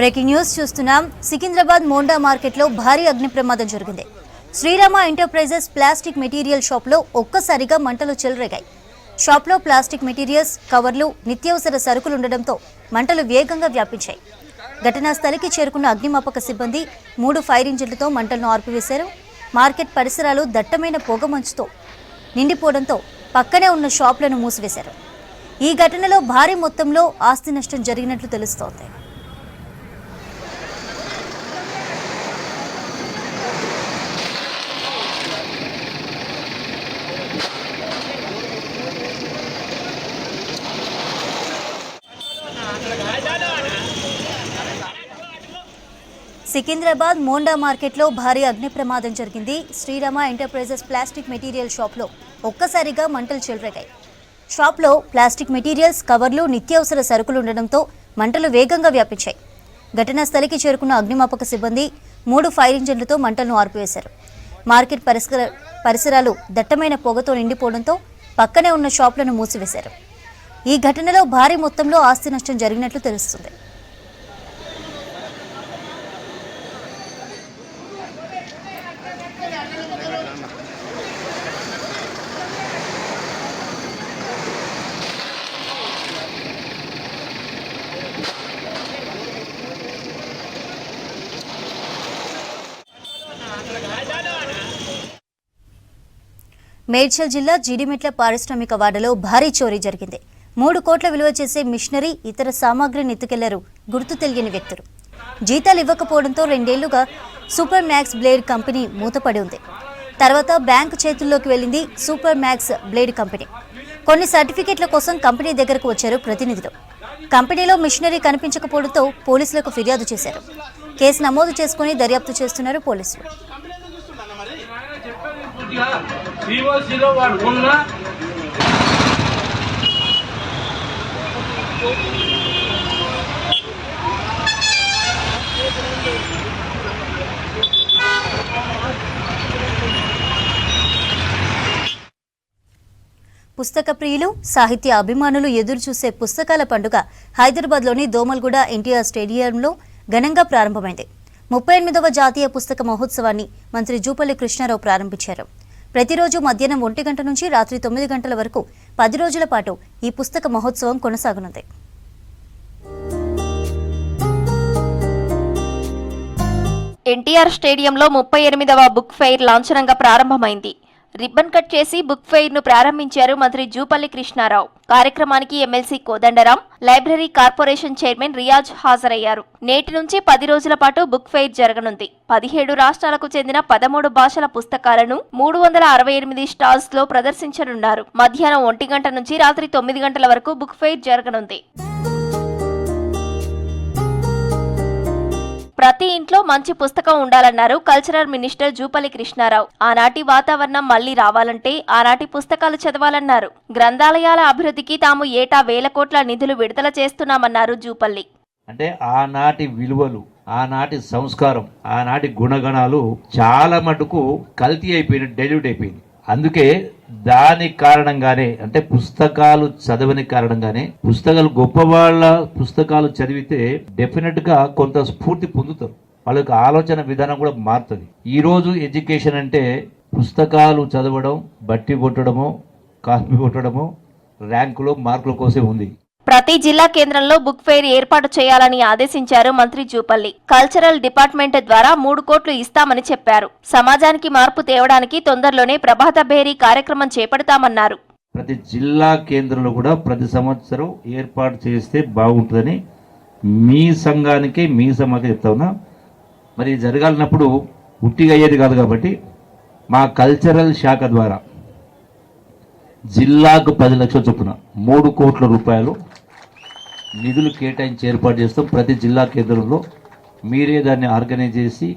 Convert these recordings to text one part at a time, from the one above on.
Breaking news చూస్తున్నాం. సికింద్రాబాద్ మోండా మార్కెట్లో భారీ అగ్ని ప్రమాదం జరిగింది. శ్రీరామ ఎంటర్ప్రైజెస్ ప్లాస్టిక్ మెటీరియల్ షాప్లో ఒక్కసారిగా మంటలు చెలరేగాయి. షాప్లో ప్లాస్టిక్ మెటీరియల్స్, కవర్లు, నిత్యావసర సరుకులు ఉండడంతో మంటలు వేగంగా వ్యాపించాయి. ఘటనా స్థలికి చేరుకున్న అగ్నిమాపక సిబ్బంది 3 ఫైర్ ఇంజిన్లతో మంటలను ఆర్పివేశారు. మార్కెట్ పరిసరాలు దట్టమైన పొగ మంచుతో నిండిపోవడంతో పక్కనే ఉన్న షాపులను మూసివేశారు. ఈ ఘటనలో భారీ మొత్తంలో ఆస్తి నష్టం జరిగినట్లు తెలుస్తోంది. సికింద్రాబాద్ మోండా మార్కెట్లో భారీ అగ్ని ప్రమాదం జరిగింది. శ్రీరామ ఎంటర్ప్రైజెస్ ప్లాస్టిక్ మెటీరియల్ షాప్లో ఒక్కసారిగా మంటలు చెలరేగాయి. షాప్లో ప్లాస్టిక్ మెటీరియల్స్, కవర్లు, నిత్యావసర సరుకులు ఉండడంతో మంటలు వేగంగా వ్యాపించాయి. ఘటనా స్థలికి చేరుకున్న అగ్నిమాపక సిబ్బంది 3 ఫైర్ ఇంజిన్లతో మంటలను ఆర్పివేశారు. మార్కెట్ పరిసరాలు దట్టమైన పొగతో నిండిపోవడంతో పక్కనే ఉన్న షాపులను మూసివేశారు. ఈ ఘటనలో భారీ మొత్తంలో ఆస్తి నష్టం జరిగినట్లు తెలుస్తుంది. మేడ్చల్ జిల్లా జీడిమెట్ల పారిశ్రామిక వాడలో భారీ చోరీ జరిగింది. 3 కోట్ల విలువ చేసే మిషనరీ, ఇతర సామాగ్రిని ఎత్తుకెళ్లారు గుర్తు తెలియని వ్యక్తులు. జీతాలు ఇవ్వకపోవడంతో 2 ఏళ్లుగా సూపర్ మ్యాక్స్ బ్లేడ్ కంపెనీ మూతపడి ఉంది. తర్వాత బ్యాంకు చేతుల్లోకి వెళ్లింది సూపర్ మ్యాక్స్ బ్లేడ్ కంపెనీ. కొన్ని సర్టిఫికెట్ల కోసం కంపెనీ దగ్గరకు వచ్చారు ప్రతినిధులు. కంపెనీలో మిషనరీ కనిపించకపోవడంతో పోలీసులకు ఫిర్యాదు చేశారు. కేసు నమోదు చేసుకుని దర్యాప్తు చేస్తున్నారు పోలీసులు. పుస్తక ప్రియులు, సాహిత్య అభిమానులు ఎదురుచూసే పుస్తకాల పండుగ హైదరాబాద్లోని దోమల్గూడ ఎన్టీఆర్ స్టేడియంలో ఘనంగా ప్రారంభమైంది. 38వ జాతీయ పుస్తక మహోత్సవాన్ని మంత్రి జూపల్లి కృష్ణారావు ప్రారంభించారు. ప్రతిరోజు మధ్యాహ్నం 1 గంట నుంచి రాత్రి 9 గంటల వరకు 10 రోజుల పాటు ఈ పుస్తక మహోత్సవం కొనసాగనుంది. ఎన్టీఆర్ స్టేడియంలో 38వ బుక్ ఫెయిర్ లాంఛనంగా ప్రారంభమైంది. రిబ్బన్ కట్ చేసి బుక్ ఫెయిర్ ను ప్రారంభించారు మంత్రి జూపల్లి కృష్ణారావు. కార్యక్రమానికి MLC Kodandaram, library corporation chairman Riyaz హాజరయ్యారు. నేటి నుంచి 10 రోజుల పాటు బుక్ ఫెయిర్ జరగనుంది. 17 రాష్ట్రాలకు చెందిన 13 భాషల పుస్తకాలను 368 స్టాల్స్ లో ప్రదర్శించనున్నారు. మధ్యాహ్నం 1 గంట నుంచి రాత్రి 9 గంటల వరకు బుక్ ఫెయిర్ జరగనుంది. ప్రతి ఇంట్లో మంచి పుస్తకం ఉండాలన్నారు కల్చరల్ మినిస్టర్ జూపల్లి కృష్ణారావు. ఆనాటి వాతావరణం మళ్లీ రావాలంటే ఆనాటి పుస్తకాలు చదవాలన్నారు. గ్రంథాలయాల అభివృద్ధికి తాము ఏటా 1000 కోట్ల నిధులు విడుదల చేస్తున్నామన్నారు జూపల్లి. అంటే ఆనాటి విలువలు, ఆనాటి సంస్కారం, ఆనాటి గుణగణాలు చాలా మటుకు కల్తీ అయిపోయినట్టు, డైల్యూట్ అయిపోయింది. అందుకే దాని కారణంగానే, అంటే పుస్తకాలు చదవని కారణంగానే, పుస్తకాలు గొప్పవాళ్ళ పుస్తకాలు చదివితే డెఫినెట్ గా కొంత స్ఫూర్తి పొందుతారు. వాళ్ళ యొక్క ఆలోచన విధానం కూడా మారుతుంది. ఈ రోజు ఎడ్యుకేషన్ అంటే పుస్తకాలు చదవడం, బట్టి కొట్టడమో, కాపీ కొట్టడమో, ర్యాంకులో మార్కుల కోసం ఉంది. ప్రతి జిల్లా కేంద్రంలో బుక్ ఫెయిర్ ఏర్పాటు చేయాలని ఆదేశించారు మంత్రి జూపల్లి. కల్చరల్ డిపార్ట్మెంట్ ద్వారా 3 కోట్లు ఇస్తామని చెప్పారు. సమాజానికి మార్పు తేవడానికి తొందరలోనే ప్రభాత భేరీ కార్యక్రమం చేపడతామన్నారు. ప్రతి జిల్లా కేంద్రంలో కూడా ప్రతి సంవత్సరం ఏర్పాటు చేస్తే బాగుంటుందని మీ సంఘానికి, మీ సమాజానికి చెప్తా ఉన్నా. మరి జరగాలన్నప్పుడు ఉట్టిగా అయ్యేది కాదు కాబట్టి మా కల్చరల్ శాఖ ద్వారా జిల్లాకు 10 లక్షల చొప్పున 3 కోట్ల రూపాయలు నిధులు కేటాయించి ఏర్పాటు చేస్తాం. ప్రతి జిల్లా కేంద్రంలో మీరే దాన్ని ఆర్గనైజ్ చేసి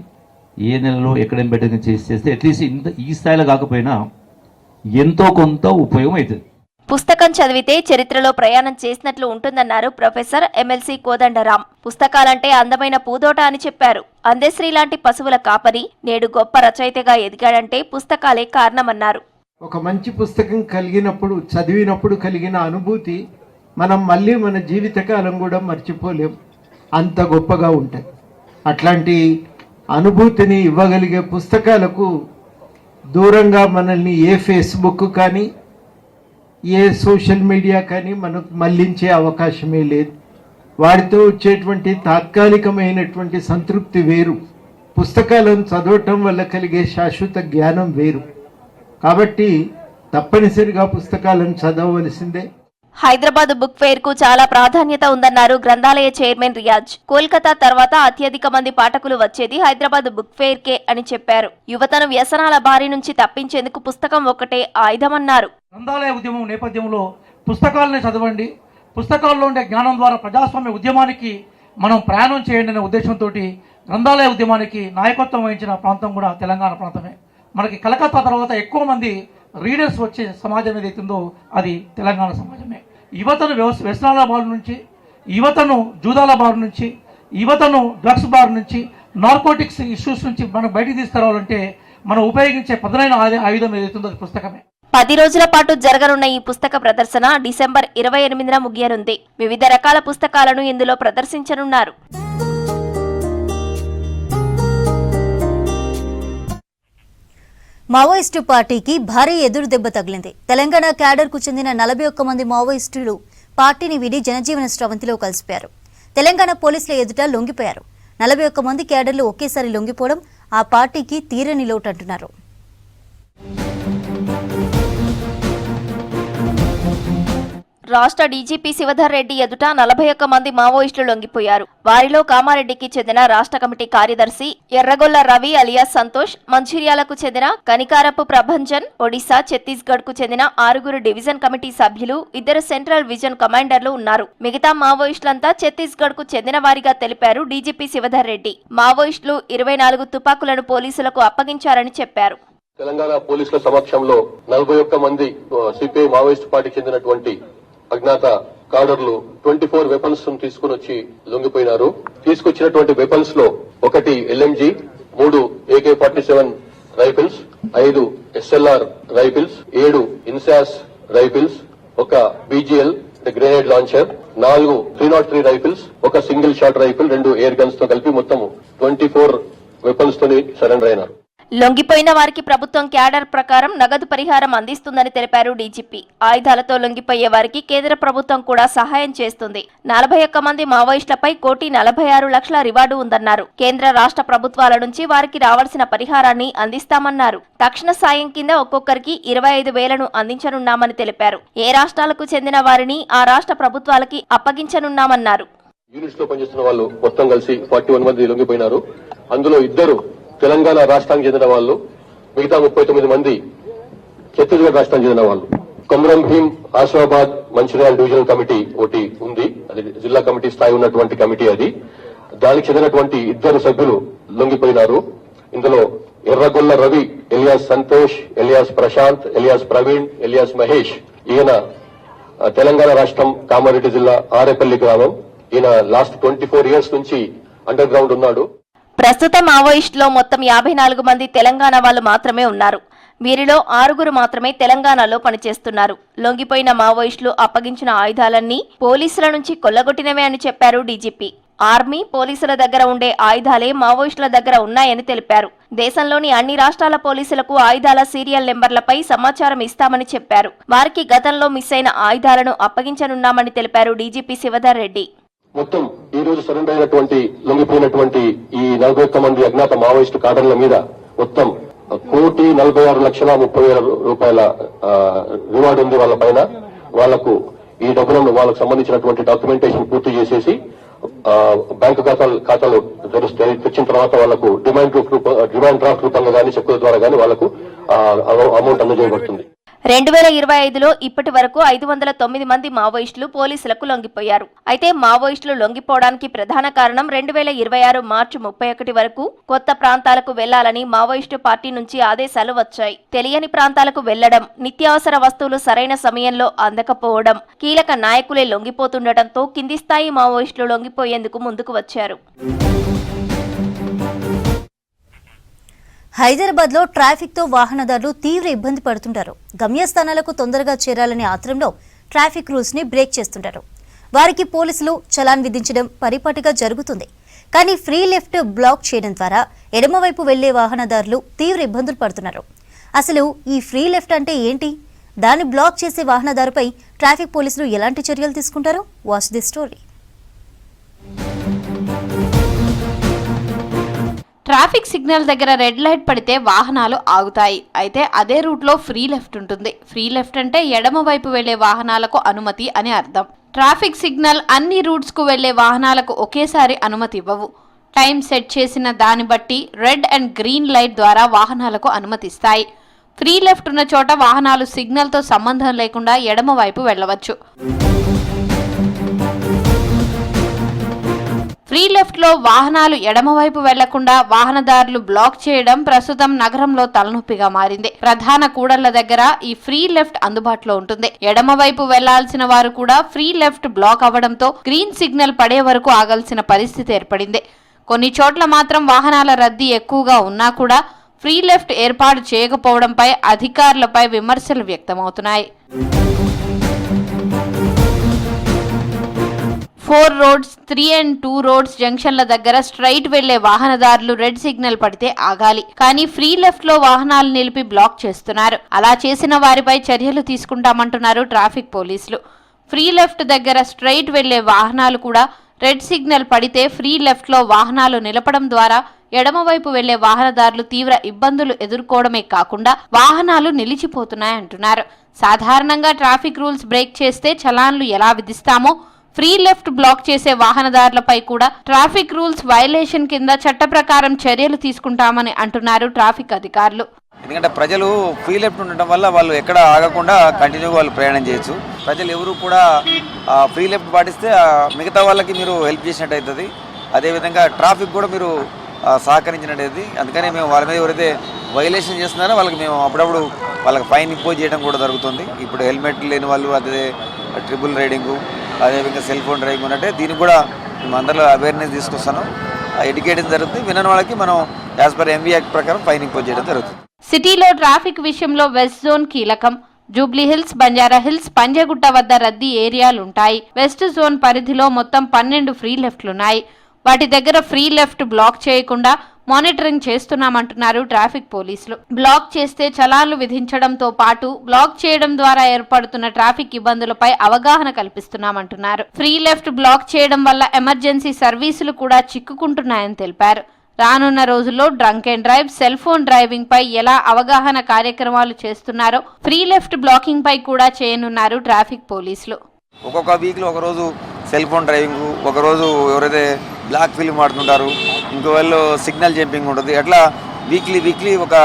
ఏ నెలలో ఎక్కడేం పెట్టిన చేస్తే అట్లీస్ట్ ఈ స్థాయిలో కాకపోయినా ఎంతో కొంత ఉపయోగం అవుతుంది. పుస్తకం చదివితే చరిత్రలో ప్రయాణం చేసినట్లు ఉంటుందన్నారు ప్రొఫెసర్ ఎమ్మెల్సీ కోదండరాం. పుస్తకాలంటే అందమైన పూదోట అని చెప్పారు. అందశ్రీ లాంటి పశువుల కాపరి నేడు గొప్ప రచయితగా ఎదిగాడంటే పుస్తకాలే కారణమన్నారు. ఒక మంచి పుస్తకం కలిగినప్పుడు, చదివినప్పుడు కలిగిన అనుభూతి మనం మళ్ళీ మన జీవితకాలం కూడా మర్చిపోలేం. అంత గొప్పగా ఉంటాయి. అట్లాంటి అనుభూతిని ఇవ్వగలిగే పుస్తకాలకు దూరంగా మనల్ని ఏ ఫేస్బుక్ కానీ ఏ సోషల్ మీడియా కానీ మనకు మళ్లించే అవకాశమే లేదు. వాటితో వచ్చేటువంటి తాత్కాలికమైనటువంటి సంతృప్తి వేరు, పుస్తకాలను చదవటం వల్ల కలిగే శాశ్వత జ్ఞానం వేరు. కాబట్టి తప్పనిసరిగా పుస్తకాలను చదవవలసిందే. హైదరాబాద్ బుక్ ఫెయిర్ కు చాలా ప్రాధాన్యత ఉందన్నారు గ్రంథాలయ చైర్మన్ రియాజ్. కోల్కతా తర్వాత అత్యధిక మంది పాఠకులు వచ్చేది హైదరాబాద్ బుక్ ఫెయిర్ కే అని చెప్పారు. యువతను వ్యసనాల బారి నుంచి తప్పించేందుకు పుస్తకం ఒకటే ఆయుధమన్నారు. గ్రంథాలయ ఉద్యమం నేపథ్యంలో పుస్తకాలని చదవండి, పుస్తకాల్లో ఉండే జ్ఞానం ద్వారా ప్రజాస్వామ్య ఉద్యమానికి మనం ప్రయాణం చేయండి అనే ఉద్దేశంతో గ్రంథాలయ ఉద్యమానికి నాయకత్వం వహించిన ప్రాంతం కూడా తెలంగాణ ప్రాంతమే. మనకి కలకత్తా తర్వాత ఎక్కువ మంది రీడర్స్ వచ్చే సమాజం ఏదైతుందో అది తెలంగాణ సమాజమే. యువతను వ్యసనాల బారు నుంచి, యువతను జూదాల బారు నుంచి, యువతను డ్రగ్స్ బారు నుంచి, నార్కోటిక్స్ ఇష్యూస్ నుంచి మనం బయటికి తీసుకురావాలంటే మనం ఉపయోగించే పదునైన ఆయుధం ఏదైతుందో అది పుస్తకమే. 10 రోజుల పాటు జరగనున్న ఈ పుస్తక ప్రదర్శన డిసెంబర్ 28న ముగియనుంది. వివిధ రకాల పుస్తకాలను ఇందులో ప్రదర్శించనున్నారు. మావోయిస్టు పార్టీకి భారీ ఎదురు దెబ్బ తగిలింది. తెలంగాణ క్యాడర్కు చెందిన 41 మంది మావోయిస్టులు పార్టీని వీడి జనజీవన స్రవంతిలో కలిసిపోయారు. తెలంగాణ పోలీసుల ఎదుట లొంగిపోయారు. 41 మంది క్యాడర్లు ఒకేసారి లొంగిపోవడం ఆ పార్టీకి తీరని లోటు అంటున్నారు. రాష్ట్ర డీజీపీ శివధర్ రెడ్డి ఎదుట 41 మంది మావోయిస్టులు లొంగిపోయారు. వారిలో కామారెడ్డికి చెందిన రాష్ట్ర కమిటీ కార్యదర్శి ఎర్రగొల్ల రవి అలియాస్ సంతోష్, మంచిర్యాలకు చెందిన కనికారపు ప్రభంజన్, ఒడిశా, ఛత్తీస్గఢ్ కు చెందిన 6 డివిజన్ కమిటీ సభ్యులు, 2 సెంట్రల్ విజన్ కమాండర్లు ఉన్నారు. మిగతా మావోయిస్టులంతా ఛత్తీస్గఢ్ కు చెందిన వారిగా తెలిపారు డీజీపీ శివధర్ రెడ్డి. మావోయిస్టులు 24 తుపాకులను పోలీసులకు అప్పగించారని చెప్పారు. తెలంగాణ పోలీసుల సమక్షంలో 41 మంది సిపిఐ మావోయిస్ట్ పార్టీకి చెందినటువంటి అజ్ఞాత కాడర్లు 24 వెపన్స్ తీసుకుని వచ్చి లొంగిపోయినారు. తీసుకొచ్చినటువంటి వెపన్స్ లో 1 LMG, 3 AK-47 rifles, 5 SLR rifles, 7 INSAS rifles, 1 BGL grenade launcher, 4 303 rifles, 1 single shot rifle, 2 air guns తో కలిపి మొత్తం 24 వెపన్స్ తోని సరెండర్ అయినారు. లొంగిపోయిన వారికి ప్రభుత్వం క్యాడర్ ప్రకారం నగదు పరిహారం అందిస్తుందని తెలిపారు డీజీపీ. ఆయుధాలతో లొంగిపోయే వారికి కేంద్ర ప్రభుత్వం కూడా సహాయం చేస్తుంది. 41 మంది మావోయిస్టులపై 1,46,00,000 రివార్డు ఉందన్నారు. కేంద్ర రాష్ట్ర ప్రభుత్వాల నుంచి వారికి రావాల్సిన పరిహారాన్ని అందిస్తామన్నారు. తక్షణ సాయం కింద ఒక్కొక్కరికి 25,000ను అందించనున్నామని తెలిపారు. ఏ రాష్ట్రాలకు చెందిన వారిని ఆ రాష్ట్ర ప్రభుత్వాలకి అప్పగించనున్నామన్నారు. యూనిట్స్ లో పనిచేస్తున్న వాళ్ళు మొత్తం కలిసి 41 మంది లొంగిపోయినారు. అందులో 2 తెలంగాణ రాష్ట్రానికి చెందిన వాళ్ళు, మిగతా 39 మంది ఛత్తీస్గఢ్ రాష్ట్రానికి చెందిన వాళ్ళు. కొమరం భీం, ఆసిఫాబాద్, మంచిర్యాల డివిజనల్ కమిటీ ఒకటి ఉంది, అది జిల్లా కమిటీ స్థాయి ఉన్నటువంటి కమిటీ. అది దానికి చెందినటువంటి 2 సభ్యులు లొంగిపోయినారు. ఇందులో Erragolla Ravi alias Santosh, alias Prashant, alias Praveen, alias Mahesh. ఈయన తెలంగాణ రాష్ట్రం కామారెడ్డి జిల్లా ఆరేపల్లి గ్రామం. ఈయన లాస్ట్ 24 ఇయర్స్ నుంచి అండర్ గ్రౌండ్ ఉన్నాడు. ప్రస్తుతం మావోయిస్టులో మొత్తం 54 మంది తెలంగాణ వాళ్ళు మాత్రమే ఉన్నారు. వీరిలో 6 మాత్రమే తెలంగాణలో పనిచేస్తున్నారు. లొంగిపోయిన మావోయిస్టులు అప్పగించిన ఆయుధాలన్నీ పోలీసుల నుంచి కొల్లగొట్టినవే అని చెప్పారు డీజీపీ. ఆర్మీ, పోలీసుల దగ్గర ఉండే ఆయుధాలే మావోయిస్టుల దగ్గర ఉన్నాయని తెలిపారు. దేశంలోని అన్ని రాష్ట్రాల పోలీసులకు ఆయుధాల సీరియల్ నెంబర్లపై సమాచారం ఇస్తామని చెప్పారు. వారికి గతంలో మిస్ అయిన ఆయుధాలను అప్పగించనున్నామని తెలిపారు డీజీపీ శివధర్ రెడ్డి. మొత్తం ఈ రోజు సరెండర్ అయినటువంటి లొంగిపోయినటువంటి ఈ 41 మంది అజ్ఞాత మావోయిస్టు కాడర్ల మీద మొత్తం 1,46,30,000 రూపాయల రివార్డు ఉంది వాళ్ళ పైన. వాళ్లకు ఈ డబ్బులను వాళ్ళకు సంబంధించినటువంటి డాక్యుమెంటేషన్ పూర్తి చేసేసి బ్యాంకు ఖాతాలు తెచ్చిన తర్వాత వాళ్లకు డిమాండ్ డ్రాఫ్ట్ రూపంగా గానీ చెక్కుల ద్వారా గానీ వాళ్లకు అమౌంట్ అందజేయబడుతుంది. 2025లో ఇప్పటి వరకు 509 మంది మావోయిస్టులు పోలీసులకు లొంగిపోయారు. అయితే మావోయిస్టులు లొంగిపోవడానికి ప్రధాన కారణం 2026 మార్చి 31 వరకు కొత్త ప్రాంతాలకు వెళ్లాలని మావోయిస్టు పార్టీ నుంచి ఆదేశాలు వచ్చాయి. తెలియని ప్రాంతాలకు వెళ్లడం, నిత్యావసర వస్తువులు సరైన సమయంలో అందకపోవడం, కీలక నాయకులే లొంగిపోతుండటంతో కింది స్థాయి మావోయిస్టులు లొంగిపోయేందుకు ముందుకు వచ్చారు. హైదరాబాద్లో ట్రాఫిక్తో వాహనదారులు తీవ్ర ఇబ్బంది పడుతుంటారు. గమ్యస్థానాలకు తొందరగా చేరాలనే ఆత్రంలో ట్రాఫిక్ రూల్స్ని బ్రేక్ చేస్తుంటారు. వారికి పోలీసులు చలాన్ విధించడం పరిపాటిగా జరుగుతుంది. కానీ ఫ్రీ లెఫ్ట్ బ్లాక్ చేయడం ద్వారా ఎడమవైపు వెళ్లే వాహనదారులు తీవ్ర ఇబ్బందులు పడుతున్నారు. అసలు ఈ ఫ్రీ లెఫ్ట్ అంటే ఏంటి? దాన్ని బ్లాక్ చేసే వాహనదారుపై ట్రాఫిక్ పోలీసులు ఎలాంటి చర్యలు తీసుకుంటారో watch the story. Traffic signal దగ్గర రెడ్ లైట్ పడితే వాహనాలు ఆగుతాయి. అయితే అదే రూట్లో ఫ్రీ లెఫ్ట్ ఉంటుంది. ఫ్రీ లెఫ్ట్ అంటే ఎడమ వైపు వెళ్లే వాహనాలకు అనుమతి అని అర్థం. ట్రాఫిక్ సిగ్నల్ అన్ని రూట్స్ కు వెళ్లే వాహనాలకు ఒకేసారి అనుమతి ఇవ్వవు. టైం సెట్ చేసిన దాన్ని బట్టి రెడ్ అండ్ గ్రీన్ లైట్ ద్వారా వాహనాలకు అనుమతిస్తాయి. ఫ్రీ లెఫ్ట్ ఉన్న చోట వాహనాలు సిగ్నల్ తో సంబంధం లేకుండా ఎడమ వైపు వెళ్లవచ్చు. ఫ్రీ లెఫ్ట్ లో వాహనాలు ఎడమవైపు వెళ్లకుండా వాహనదారులు బ్లాక్ చేయడం ప్రస్తుతం నగరంలో తలనొప్పిగా మారింది. ప్రధాన కూడళ్ల దగ్గర ఈ ఫ్రీ లెఫ్ట్ అందుబాటులో ఉంటుంది. ఎడమవైపు వెళ్లాల్సిన వారు కూడా ఫ్రీ లెఫ్ట్ బ్లాక్ అవ్వడంతో గ్రీన్ సిగ్నల్ పడే వరకు ఆగాల్సిన పరిస్థితి ఏర్పడింది. కొన్ని చోట్ల మాత్రం వాహనాల రద్దీ ఎక్కువగా ఉన్నా కూడా ఫ్రీ లెఫ్ట్ ఏర్పాటు చేయకపోవడంపై అధికారులపై విమర్శలు వ్యక్తమవుతున్నాయి. 4 రోడ్స్, 3 and 2 రోడ్స్ జంక్షన్ల దగ్గర స్ట్రైట్ వెళ్లే వాహనదారులు రెడ్ సిగ్నల్ పడితే ఆగాలి. కానీ ఫ్రీ లెఫ్ట్ లో వాహనాలు నిలిపి బ్లాక్ చేస్తున్నారు. అలా చేసిన వారిపై చర్యలు తీసుకుంటామంటున్నారు ట్రాఫిక్ పోలీసులు. ఫ్రీ లెఫ్ట్ దగ్గర స్ట్రైట్ వెళ్లే వాహనాలు కూడా రెడ్ సిగ్నల్ పడితే ఫ్రీ లెఫ్ట్ లో వాహనాలు నిలపడం ద్వారా ఎడమవైపు వెళ్లే వాహనదారులు తీవ్ర ఇబ్బందులు ఎదుర్కోవడమే కాకుండా వాహనాలు నిలిచిపోతున్నాయంటున్నారు. సాధారణంగా ట్రాఫిక్ రూల్స్ బ్రేక్ చేస్తే చలాన్లు ఎలా విధిస్తామో ఫ్రీ లెఫ్ట్ బ్లాక్ చేసే వాహనదారులపై కూడా ట్రాఫిక్ రూల్స్ వైలేషన్ కింద చట్ట ప్రకారం చర్యలు తీసుకుంటామని అంటున్నారు ట్రాఫిక్ అధికారులు. ఎందుకంటే ప్రజలు ఫ్రీ లెఫ్ట్ ఉండటం వల్ల వాళ్ళు ఎక్కడ ఆగకుండా కంటిన్యూగా వాళ్ళు ప్రయాణం చేయొచ్చు. ప్రజలు ఎవరు కూడా ఫ్రీ లెఫ్ట్ పాటిస్తే మిగతా వాళ్ళకి మీరు హెల్ప్ చేసినట్టు అవుతుంది. అదేవిధంగా ట్రాఫిక్ కూడా మీరు సహకరించినట్టు. అందుకని మేము వాళ్ళ మీద ఎవరైతే వైలేషన్ చేస్తున్నారో వాళ్ళకి మేము అప్పుడప్పుడు వాళ్ళకి ఫైన్ ఇంపోజ్ చేయడం కూడా జరుగుతుంది. ఇప్పుడు హెల్మెట్ లేని వాళ్ళు, అదే ట్రిపుల్ రైడింగు, అదేవిధంగా సెల్ ఫోన్ డ్రైవింగ్ ఉన్నట్టే దీనికి కూడా మేము అందరిలో అవేర్నెస్ తీసుకొస్తాను, ఎడ్యుకేషన్ జరుగుతుంది. వినని వాళ్ళకి మనం యాజ్ పర్ ఎంవీ యాక్ట్ ప్రకారం ఫైన్ ఇంపోజ్ చేయడం జరుగుతుంది. సిటీలో ట్రాఫిక్ విషయంలో వెస్ట్ జోన్ కీలకం. Jubilee hills, Banjara hills, Panjagutta వద్ద రద్దీ ఏరియాలుంటాయి. వెస్ట్ జోన్ పరిధిలో మొత్తం 12 ఫ్రీ లెఫ్ట్లున్నాయి. వాటి దగ్గర ఫ్రీ లెఫ్ట్ బ్లాక్ చేయకుండా మానిటరింగ్ చేస్తున్నామంటున్నారు ట్రాఫిక్ పోలీసులు. బ్లాక్ చేస్తే చలాన్లు విధించడంతో పాటు బ్లాక్ చేయడం ద్వారా ఏర్పడుతున్న ట్రాఫిక్ ఇబ్బందులపై అవగాహన కల్పిస్తున్నామంటున్నారు. ఫ్రీ లెఫ్ట్ బ్లాక్ చేయడం వల్ల ఎమర్జెన్సీ సర్వీసులు కూడా చిక్కుకుంటున్నాయని తెలిపారు. రానున్న రోజుల్లో drunk and drive, cell phone driving పై ఎలా అవగాహన కార్యక్రమాలు చేస్తున్నారో ఫ్రీ లెఫ్ట్ బ్లాకింగ్ పై కూడా చేయనున్నారు ట్రాఫిక్ పోలీసులు. ఒక్కొక్క వీక్లో ఒకరోజు సెల్ ఫోన్ డ్రైవింగ్, ఒకరోజు ఎవరైతే బ్లాక్ ఫిల్మ్ ఆడుతుంటారు, ఇంకో వాళ్ళు సిగ్నల్ జంపింగ్ ఉంటుంది. అట్లా వీక్లీ ఒక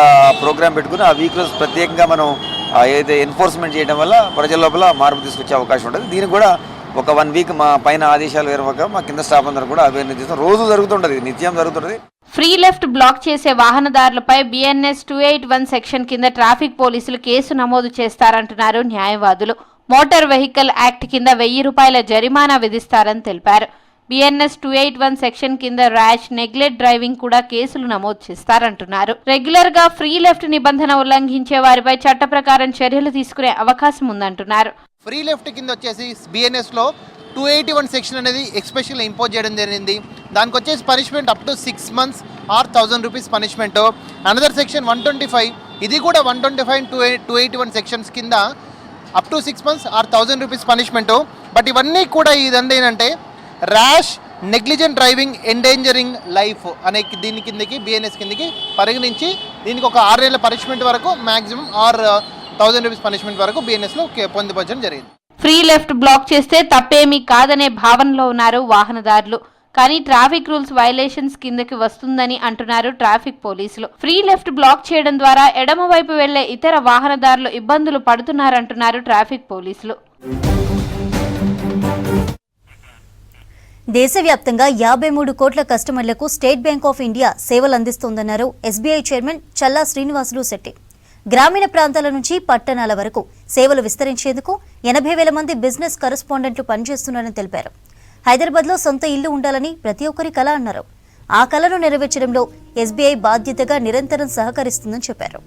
ప్రోగ్రామ్ పెట్టుకుని ఆ వీక్ రోజు ప్రత్యేకంగా మనం ఏదైతే ఎన్ఫోర్స్మెంట్ చేయడం వల్ల ప్రజల లోపల మార్పు తీసుకొచ్చే అవకాశం ఉంటుంది. దీనికి కూడా ఒక 1 వీక్ మా పైన ఆదేశాలు వేరవక మా కింద స్టాఫ్ అందరూ కూడా అవేర్నెస్ చేస్తాం. రోజు జరుగుతుంటుంది, నిత్యం జరుగుతుంది. ఫ్రీ లెఫ్ట్ బ్లాక్ చేసే వాహనదారులపై BNS 281 సెక్షన్ కింద ట్రాఫిక్ పోలీసులు కేసు నమోదు చేస్తారంటున్నారు న్యాయవాదులు. మోటార్ వెహికల్ యాక్ట్ కింద 1000 రూపాయల జరిమానా విధిస్తారని తెలిపారు. BNS 281 సెక్షన్ కింద ర్యాష్, నెగ్లెక్ట్ డ్రైవింగ్ కూడా కేసులు నమోదు చేస్తారంటున్నారు. రెగ్యులర్ గా ఫ్రీ లెఫ్ట్ నిబంధన ఉల్లంఘించే వారిపై చట్ట ప్రకారం చర్యలు తీసుకునే అవకాశం ఉందంటున్నారు. ఫ్రీ లెఫ్ట్ కింద వచ్చేసి BNS లో 281 సెక్షన్ అనేది ఎక్స్పెషల్ ఇంపోజ్ చేయడం జరిగింది. దానికి వచ్చేసి punishment up to 6 months or 1000 rupees punishment. Another section 125, ఇది కూడా 125 281 సెక్షన్స్ కింద up to 6 months or 1000 rupees punishment. But ఇవన్నీ కూడా ఇదంతా ఏంటంటే rash, negligent driving, endangering life అనే దీని కిందకి BNS కిందకి పరిగణించి దీనికి ఒక 6 నెలల పనిష్మెంట్ వరకు మ్యాక్సిమం ఆర్ 1000 rupees పనిష్మెంట్ వరకు BNSలో పొందుపరచడం జరిగింది. ఫ్రీ లెఫ్ట్ బ్లాక్ చేస్తే తప్పేమీ కాదనే భావనలో ఉన్నారు వాహనదారులు. కానీ ట్రాఫిక్ రూల్స్ వైలేషన్స్ కిందకి వస్తుందని అంటున్నారు ట్రాఫిక్ పోలీసులు. ఫ్రీ లెఫ్ట్ బ్లాక్ చేయడం ద్వారా ఎడమ వైపు వెళ్లే ఇతర వాహనదారులు ఇబ్బందులు పడుతున్నారంటున్నారు ట్రాఫిక్ పోలీసులు. దేశవ్యాప్తంగా 53 కోట్ల కస్టమర్లకు స్టేట్ బ్యాంక్ ఆఫ్ ఇండియా సేవలు అందిస్తోందన్నారు SBI చైర్మన్ చల్లా శ్రీనివాసులు శెట్టి. గ్రామీణ ప్రాంతాల నుంచి పట్టణాల వరకు సేవలు విస్తరించేందుకు 80,000 మంది బిజినెస్ కరెస్పాండెంట్లు పనిచేస్తున్నారని తెలిపారు. హైదరాబాద్లో సొంత ఇల్లు ఉండాలని ప్రతి ఒక్కరి కల అన్నారు. ఆ కలను నెరవేర్చడంలో SBI బాధ్యతగా నిరంతరం సహకరిస్తుందని చెప్పారు.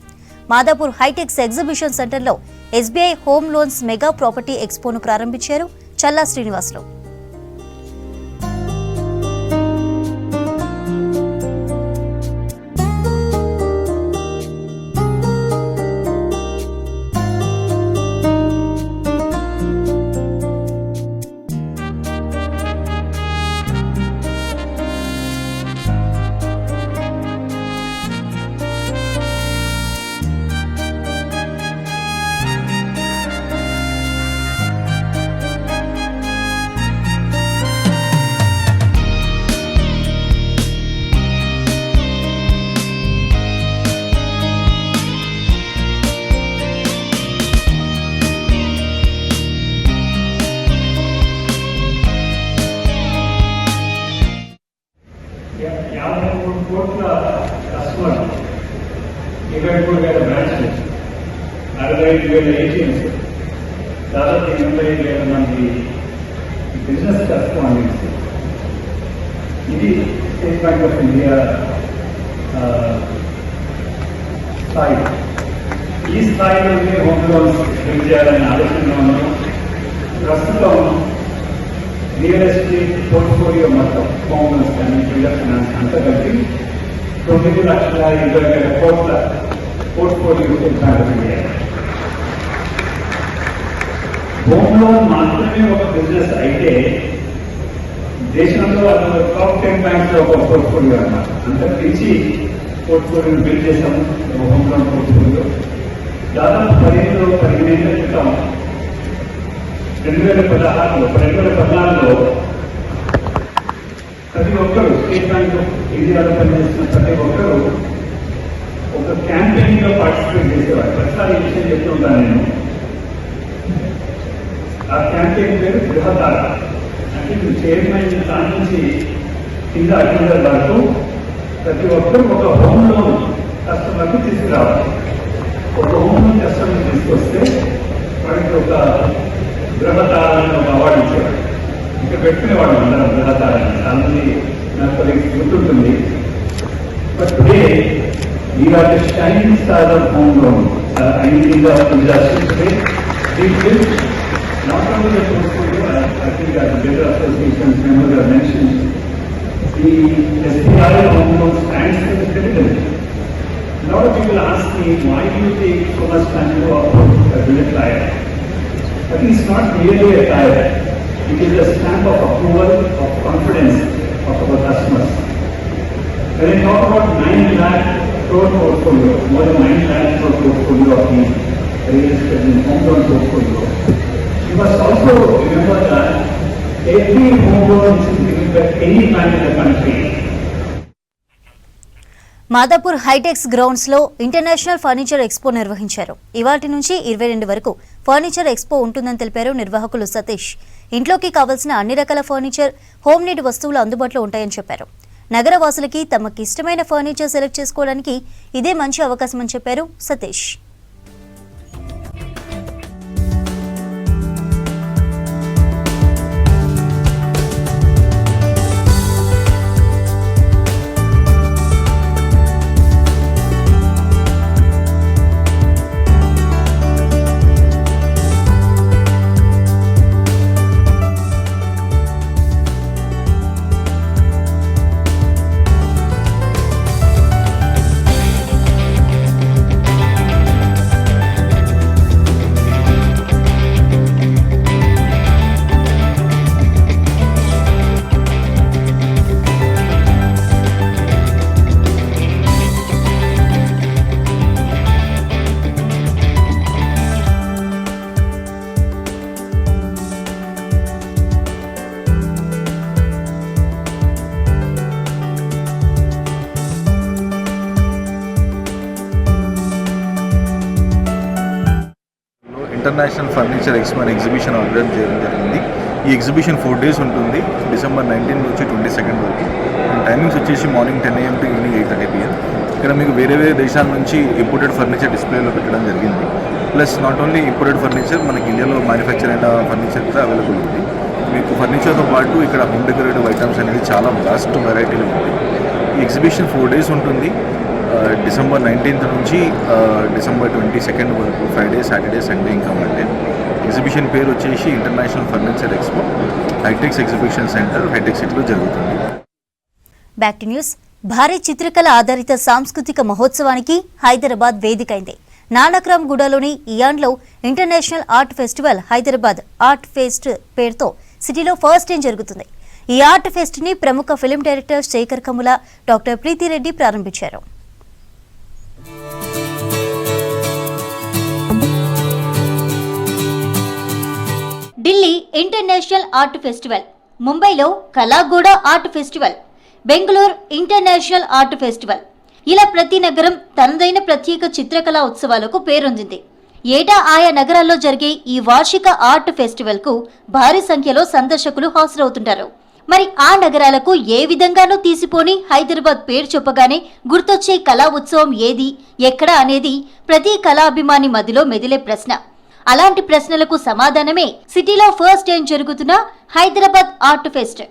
మాదాపూర్ హైటెక్స్ ఎగ్జిబిషన్ సెంటర్లో SBI home loans mega property ఎక్స్పోను ప్రారంభించారు చల్లా శ్రీనివాసులు. కస్టమర్ 23,000 బ్రాంచ్లు 45,000 ఏజెంట్స్ దాదాపు 85,000 మంది బిజినెస్ కరెస్పాండెంట్స్. ఇది స్టేట్ బ్యాంక్ ఆఫ్ ఇండియా స్థాయి. ఈ స్థాయిలో హోమ్ లోన్స్ బిల్డ్ చేయాలనే ఆలోచనలో ఉన్నాం. ప్రస్తుతం రియల్ ఎస్టేట్ పోర్ట్ఫోలియో మొత్తం హోమ్ లోన్స్ కానీ బిల్డర్ ఫైనాన్స్ అంతా కలిపి 9,20,000 కోట్ల పోర్ట్ఫోలియో బ్యాంక్ చేయాలి. హోమ్ లోన్ మాత్రమే ఒక బిజినెస్ అయితే దేశంలో టాప్ 10 బ్యాంక్స్ లో ఒక పోర్ట్ఫోలియో అన్నమాట. అంత పిలిచి పోర్ట్ఫోలియోని బిల్డ్ చేశాము. హోమ్ లోన్ పోర్ట్ఫోలియో దాదాపు 15 ఏళ్ల క్రితం 2014లో ప్రతి ఒక్కరు స్టేట్ బ్యాంక్ ఆఫ్ ఇండియాలో పనిచేస్తున్న ప్రతి ఒక్కరు ఒక క్యాంపెయిన్ లో పార్టిసిపేట్ చేసేవారు. ప్రతిసారి ఈ విషయం చెప్తుంటాను నేను. ఆ క్యాంపెయిన్ పేరు గృహతార. అంటే ఇప్పుడు చైర్మన్ దాని నుంచి కింద అడ్మిటర్ వరకు ప్రతి ఒక్కరు ఒక హోమ్ లోన్ కస్టమర్కి తీసుకురావాలి. ఒక హోమ్ లోన్ కస్టమర్ తీసుకొస్తే వాడికి ఒక గృహతారని ఒక అవార్డు ఇచ్చేవాడు. ఇంకా పెట్టుకునేవాడు అందరం గృహతారని. చాలా మంది నాకు కొద్దిగా గుర్తుంటుంది. But today we are the shining star of home loan. I think the industry today, we build not only the portfolio, I think that the data associations members have mentioned, the SBI home loan stands for the credibility. A lot of people ask me, why do you take so much time to approach a bullet tire? But it's not really a tire. It is a stamp of approval, of confidence of our customers. When I talk about 9 lakh crore portfolio, more than 9 lakh crore portfolio of the real estate and home loan portfolio, you must also remember that every home loan is given by any bank in the country. Madhapur HITEX grounds లో international furniture expo నిర్వహించారు. ఇవాటి నుంచి 22 వరకు furniture expo ఉంటుందని తెలిపారు నిర్వాహకులు సతీష్. ఇంట్లోకి కావాల్సిన అన్ని రకాల ఫర్నిచర్, హోమ్ నీడ్ వస్తువులు అందుబాటులో ఉంటాయని చెప్పారు. నగరవాసులకి తమకి ఇష్టమైన ఫర్నిచర్ సెలెక్ట్ చేసుకోవడానికి ఇదే మంచి అవకాశం అని చెప్పారు Satish. International furniture expo exhibition organise చేయడం జరిగింది. ఈ ఎగ్జిబిషన్ 4 days ఉంటుంది. డిసెంబర్ 19 నుంచి 22 వరకు. టైమింగ్స్ వచ్చేసి morning 10 AM to evening 8:30 PM. ఇక్కడ మీకు వేరే దేశాల నుంచి ఇంపోర్టెడ్ ఫర్నిచర్ డిస్ప్లేలో పెట్టడం జరిగింది. Plus not only imported furniture, మనకి ఇండియాలో మ్యానుఫ్యాక్చర్ అయిన ఫర్నిచర్ కూడా అవైలబుల్ ఉంది. మీకు ఫర్నిచర్తో పాటు ఇక్కడ హోమ్ డెకరేటివ్ ఐటమ్స్ అనేది చాలా వాస్ట్ వెరైటీలు ఉంది. ఈ ఎగ్జిబిషన్ 4 days ఉంటుంది. డిసెంబర్ 19 నుంచి డిసెంబర్ 22 వరకు, ఫ్రైడే, సాటర్డే, సండే ఇంకా మండే. ఎగ్జిబిషన్ పేరు వచ్చేసి international furniture expo Hitex exhibition centre, Hitech సిటీలో జరుగుతుంది. Back to news. భారీ చిత్రకళ ఆధారిత సాంస్కృతిక మహోత్సవానికి హైదరాబాద్ వేదికైంది. నానక్రామ్ గూడలోని ఇయాన్లో international art festival Hyderabad art fest పేరుతో సిటీలో ఫస్ట్ టైం జరుగుతుంది. ఈ ఆర్ట్ ఫెస్ట్ ని ప్రముఖ film director Shekar Kammula, doctor Preethi Reddy ప్రారంభించారు. ఢిల్లీ ఇంటర్నేషనల్ ఆర్ట్ ఫెస్టివల్, ముంబైలో Kala Ghoda art festival, Bengaluru international art festival, ఇలా ప్రతి నగరం తనదైన ప్రత్యేక చిత్రకళా ఉత్సవాలకు పేరొందింది. ఏటా ఆయా నగరాల్లో జరిగే ఈ వార్షిక ఆర్ట్ ఫెస్టివల్ కు భారీ సంఖ్యలో సందర్శకులు హాజరవుతుంటారు. మరి ఆ నగరాలకు ఏ విధంగానూ తీసిపోని హైదరాబాద్ పేరు చెప్పగానే గుర్తొచ్చే కళా ఉత్సవం ఏది, ఎక్కడ అనేది ప్రతి కళాభిమాని మదిలో మెదిలే ప్రశ్న. అలాంటి ప్రశ్నలకు సమాధానమే సిటీలో ఫస్ట్ టైం జరుగుతున్న హైదరాబాద్ ఆర్ట్ ఫెస్ట్.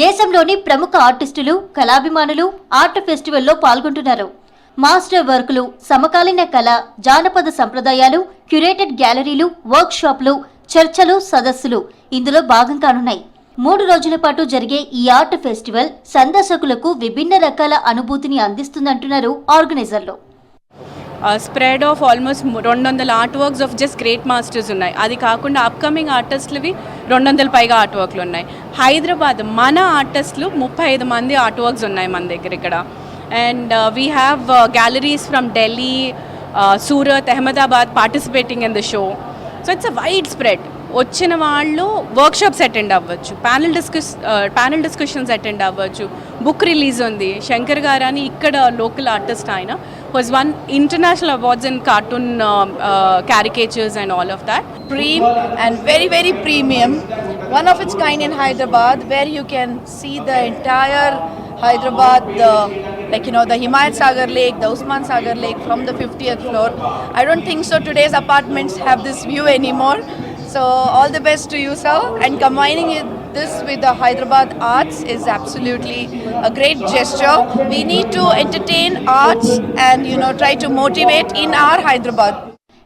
దేశంలోని ప్రముఖ ఆర్టిస్టులు, కళాభిమానులు ఆర్ట్ ఫెస్టివల్లో పాల్గొంటున్నారు. మాస్టర్ వర్కులు, సమకాలీన కళ, జానపద సంప్రదాయాలు, క్యూరేటెడ్ గ్యాలరీలు, వర్క్ షాప్లు, చర్చలు, సదస్సులు ఇందులో భాగం కానున్నాయి. 3 రోజుల పాటు జరిగే ఈ ఆర్ట్ ఫెస్టివల్ సందర్శకులకు విభిన్న రకాల అనుభూతిని అందిస్తుందంటున్నారు ఆర్గనైజర్లు. Spread of almost 200 art works of just great masters ఉన్నాయి. అది కాకుండా అప్కమింగ్ ఆర్టిస్టులవి 200 పైగా ఆర్ట్ వర్క్లు ఉన్నాయి. హైదరాబాద్ మన ఆర్టిస్టులు 35 మంది ఆర్ట్ వర్క్స్ ఉన్నాయి మన దగ్గర ఇక్కడ. And we have galleries from Delhi, Surat, Ahmedabad participating in the show. So it's a wide spread. వచ్చిన వాళ్ళు వర్క్షాప్స్ అటెండ్ అవ్వచ్చు, ప్యానల్ డిస్కషన్స్ అటెండ్ అవ్వచ్చు. బుక్ రిలీజ్ ఉంది. శంకర్ గారు అని ఇక్కడ లోకల్ ఆర్టిస్ట్, ఆయన was won international awards in cartoon caricatures and all of that. Supreme and very, very premium, one of its kind in Hyderabad, where you can see the entire Hyderabad, the Himayat Sagar Lake, the Usman Sagar Lake from the 50th floor. I don't think so today's apartments have this view anymore. So all the best to you, sir, and combining this with the Hyderabad arts is absolutely a great gesture. We need to entertain arts and try to motivate in our Hyderabad.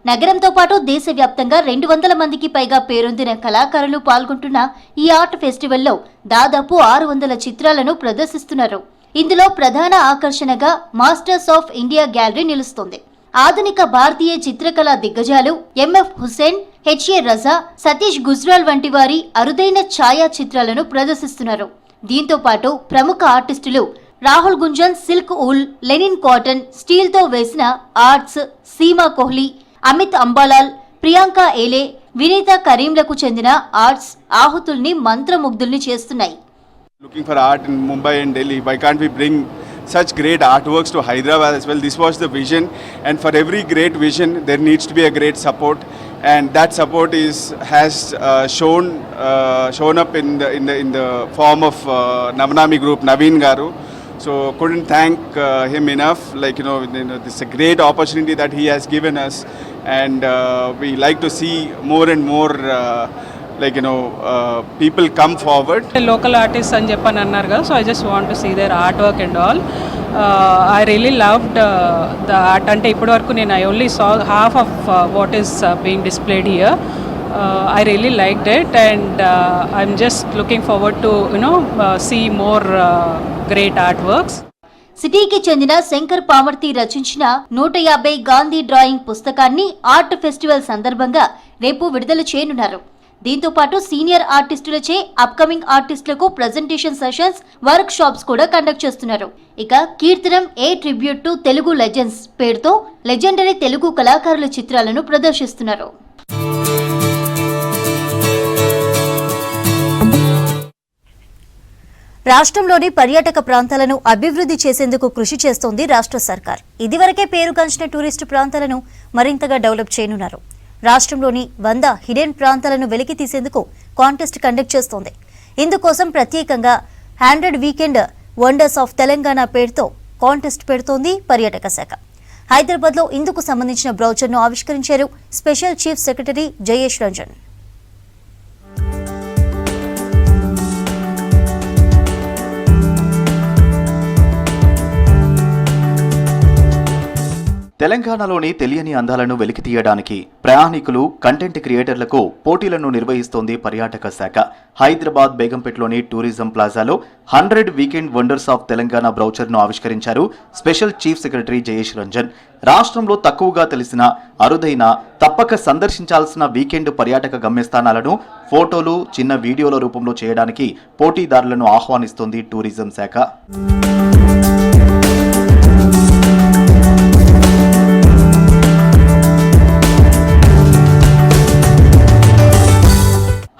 నగరంతో పాటు దేశవ్యాప్తంగా 200 మందికి పైగా పేరొందిన కళాకారులు పాల్గొంటున్న ఈ art ఫెస్టివల్లో దాదాపు 600 చిత్రాలను ప్రదర్శిస్తున్నారు. ఇందులో ప్రధాన ఆకర్షణగా మాస్టర్స్ ఆఫ్ ఇండియా గ్యాలరీ నిలుస్తోంది. ఆధునిక భారతీయ చిత్రకళా దిగ్గజాలు ఎంఎఫ్ హుస్సేన్, హెచ్ఏ రజా, సతీష్ గుజ్రాల్ వంటి వారి అరుదైన ఛాయా చిత్రాలను ప్రదర్శిస్తున్నారు. దీంతో పాటు ప్రముఖ ఆర్టిస్టులు Rahul Gunjan silk wool, linen cotton, స్టీల్తో వేసిన ఆర్ట్స్, సీమా కోహ్లీ, అమిత్ అంబాలాల్, ప్రియాంక ఏలే, వినీత కరీంలకు చెందిన ఆర్ట్స్ ఆహుతుల్ని మంత్రముగ్ధుల్ని చేస్తున్నాయి. Looking for art in Mumbai and Delhi, why can't we bring such great artworks to Hyderabad as well? This was the vision, and for every great vision there needs to be a great support, and that support has shown up in the form of Navnami Group, Naveen Garu. So couldn't thank him enough. This is a great opportunity that he has given us, and we like to see more and more people come forward. Local artists అని చెప్పని అన్నారు కదా, so I just want to see their art work and all. I really loved the art. అంటే ఇప్పటి వరకు నేను I only saw half of what is being displayed here. I really liked it, and I'm just looking forward to see more great artworks. సిటీకి చెందిన శంకర్ పామర్తి రచించిన 150 Gandhi drawing పుస్తకాన్ని art festival సందర్భంగా రేపు విడుదల చేయనున్నారు. దీంతో పాటు సీనియర్ ఆర్టిస్టులచే అప్కమింగ్ ఆర్టిస్టులకు ప్రెజెంటేషన్ సెషన్స్, వర్క్ షాప్స్ కూడా కండక్ట్ చేస్తున్నారు. ఇక Keertanam a tribute to Telugu legends పేరుతో లెజెండరీ తెలుగు కళాకారుల చిత్రాలను ప్రదర్శిస్తున్నారు. రాష్ట్రంలోని పర్యాటక ప్రాంతాలను అభివృద్ధి చేసేందుకు కృషి చేస్తోంది రాష్ట్ర సర్కార్. ఇదివరకే పేరుగాంచిన టూరిస్టు ప్రాంతాలను మరింతగా డెవలప్ చేయనున్నారు. రాష్ట్రంలోని 100 హిడెన్ ప్రాంతాలను వెలికి తీసేందుకు కాంటెస్ట్ కండక్ట్ చేస్తోంది. ఇందుకోసం ప్రత్యేకంగా 100 వీకెండ్ వండర్స్ ఆఫ్ తెలంగాణ పేరుతో కాంటెస్ట్ పెడుతోంది పర్యాటక శాఖ. హైదరాబాద్లో ఇందుకు సంబంధించిన బ్రౌచర్ను ఆవిష్కరించారు special chief secretary Jayesh Ranjan. తెలంగాణలోని తెలియని అందాలను వెలికితీయడానికి ప్రయాణికులు, కంటెంట్ క్రియేటర్లకు పోటీలను నిర్వహిస్తోంది పర్యాటక శాఖ. హైదరాబాద్ బేగంపేటలోని టూరిజం ప్లాజాలో 100 వీకెండ్ వండర్స్ ఆఫ్ తెలంగాణ బ్రౌచర్ను ఆవిష్కరించారు special chief secretary Jayesh Ranjan. రాష్ట్రంలో తక్కువగా తెలిసిన, అరుదైన, తప్పక సందర్శించాల్సిన వీకెండ్ పర్యాటక గమ్యస్థానాలను ఫోటోలు, చిన్న వీడియోల రూపంలో చేయడానికి పోటీదారులను ఆహ్వానిస్తోంది టూరిజం శాఖ.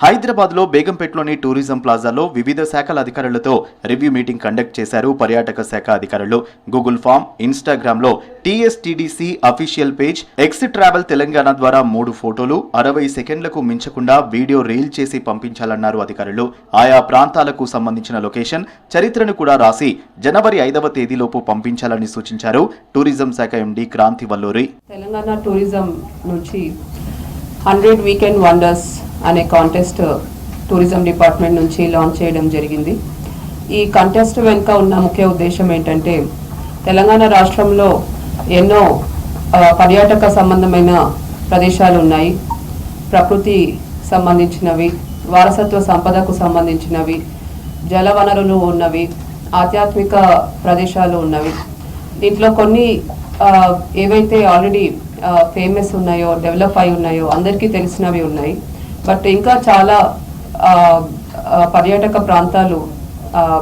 హైదరాబాద్లో బేగంపేటలోని టూరిజం ప్లాజాలో వివిధ శాఖల అధికారులతో రివ్యూ మీటింగ్ కండక్ట్ చేశారు పర్యాటక శాఖ అధికారులు. గూగుల్ ఫామ్, ఇన్స్టాగ్రామ్లో TSTDC official page, X travel Telangana ద్వారా 3 ఫోటోలు 60 సెకండ్లకు మించకుండా వీడియో రీల్ చేసి పంపించాలన్నారు అధికారులు. ఆయా ప్రాంతాలకు సంబంధించిన లొకేషన్, చరిత్రను కూడా రాసి జనవరి 5వ తేదీలోపు పంపించాలని సూచించారు టూరిజం శాఖ ఎండీ క్రాంతి వల్లూరి. తెలంగాణ టూరిజం నుంచి 100 వీకెండ్ వండర్స్ అనే కాంటెస్ట్ టూరిజం డిపార్ట్మెంట్ నుంచి లాంచ్ చేయడం జరిగింది. ఈ కాంటెస్ట్ వెనుక ఉన్న ముఖ్య ఉద్దేశం ఏంటంటే తెలంగాణ రాష్ట్రంలో ఎన్నో పర్యాటక సంబంధమైన ప్రదేశాలు ఉన్నాయి. ప్రకృతి సంబంధించినవి, వారసత్వ సంపదకు సంబంధించినవి, జల వనరులు ఉన్నవి, ఆధ్యాత్మిక ప్రదేశాలు ఉన్నవి. దీంట్లో కొన్ని ఏవైతే ఆల్రెడీ ఫేమస్ ఉన్నాయో, డెవలప్ అయి ఉన్నాయో, అందరికీ తెలిసినవి ఉన్నాయి. బట్ ఇంకా చాలా పర్యాటక ప్రాంతాలు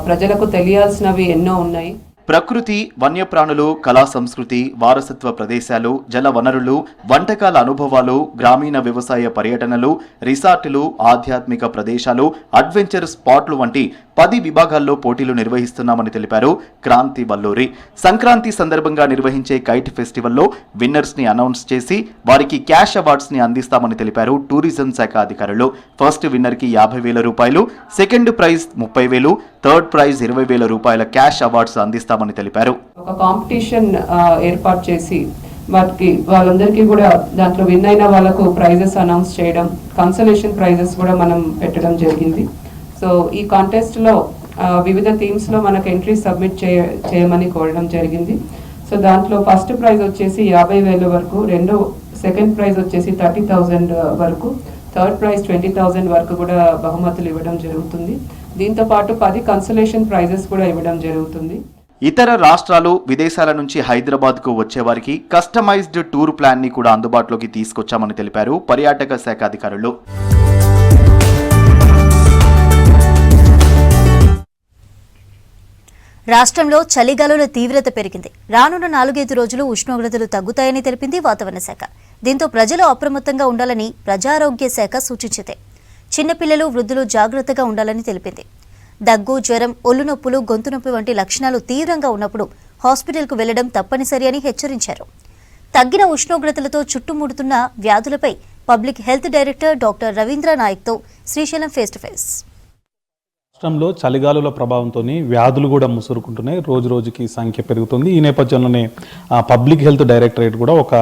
ప్రజలకు తెలియాల్సినవి ఎన్నో ఉన్నాయి. ప్రకృతి, వన్యప్రాణులు, కళా సంస్కృతి, వారసత్వ ప్రదేశాలు, జల వనరులు, వంటకాల అనుభవాలు, గ్రామీణ వ్యవసాయ పర్యటనలు, రిసార్టులు, ఆధ్యాత్మిక ప్రదేశాలు, అడ్వెంచర్ స్పాట్లు వంటి 10 విభాగాల్లో పోటీలు నిర్వహిస్తున్నామని తెలిపారు క్రాంతి వల్లూరి. సంక్రాంతి సందర్భంగా నిర్వహించే కైట్ ఫెస్టివల్లో విన్నర్స్ ని అనౌన్స్ చేసి వారికి క్యాష్ అవార్డ్స్ ని అందిస్తామని తెలిపారు టూరిజం శాఖ అధికారులు. ఫస్ట్ విన్నర్ కి 50,000 రూపాయలు, సెకండ్ ప్రైజ్ 30,000, థర్డ్ ప్రైజ్ 20,000 రూపాయల క్యాష్ అవార్డ్స్ అందిస్తామని తెలిపారు. ఒక కాంపిటీషన్ ఏర్పాటు చేసి వాటికి వాళ్ళందరికీ కూడా దాంట్లో విన్ అయిన వాళ్ళకు ప్రైజెస్ అనౌన్స్ చేయడం, కన్సలేషన్ ప్రైజెస్ కూడా మనం పెట్టడం జరిగింది. సో ఈ కాంటెస్ట్లో వివిధ థీమ్స్లో మనకు ఎంట్రీ సబ్మిట్ చేయమని కోరడం జరిగింది. సో దాంట్లో ఫస్ట్ ప్రైజ్ వచ్చేసి 50,000 వరకు, సెకండ్ ప్రైజ్ వచ్చేసి 30,000 వరకు, థర్డ్ ప్రైజ్ 20,000 వరకు కూడా బహుమతులు ఇవ్వడం జరుగుతుంది. దీంతో పాటు 10 కన్సలేషన్ ప్రైజెస్ కూడా ఇవ్వడం జరుగుతుంది. ఇతర రాష్ట్రాలు, విదేశాల నుంచి హైదరాబాద్కు వచ్చేవారికి కస్టమైజ్డ్ టూర్ ప్లాన్ ని కూడా అందుబాటులోకి తీసుకొచ్చామని తెలిపారు పర్యాటక శాఖ అధికారులు. రాష్ట్రంలో చలిగాలుల తీవ్రత పెరిగింది. రానున్న 4-5 రోజులు ఉష్ణోగ్రతలు తగ్గుతాయని తెలిపింది వాతావరణ శాఖ. దీంతో ప్రజలు అప్రమత్తంగా ఉండాలని ప్రజారోగ్య శాఖ సూచించింది. చిన్నపిల్లలు, వృద్ధులు జాగ్రత్తగా ఉండాలని తెలిపింది. దగ్గు, జ్వరం, ఒళ్ళు నొప్పులు, గొంతు నొప్పి వంటి లక్షణాలు తీవ్రంగా ఉన్నప్పుడు హాస్పిటల్కు వెళ్లడం తప్పనిసరి అని హెచ్చరించారు. తగ్గిన ఉష్ణోగ్రతలతో చుట్టుముడుతున్న వ్యాధులపై public health director doctor Ravindra నాయక్తో శ్రీశైలం ఫేస్ టు ఫేస్. రాష్ట్రంలో చలిగాలుల ప్రభావంతో వ్యాధులు కూడా ముసురుకుంటున్నాయి. రోజు రోజుకి సంఖ్య పెరుగుతుంది. ఈ నేపథ్యంలోనే పబ్లిక్ హెల్త్ డైరెక్టరేట్ కూడా ఒక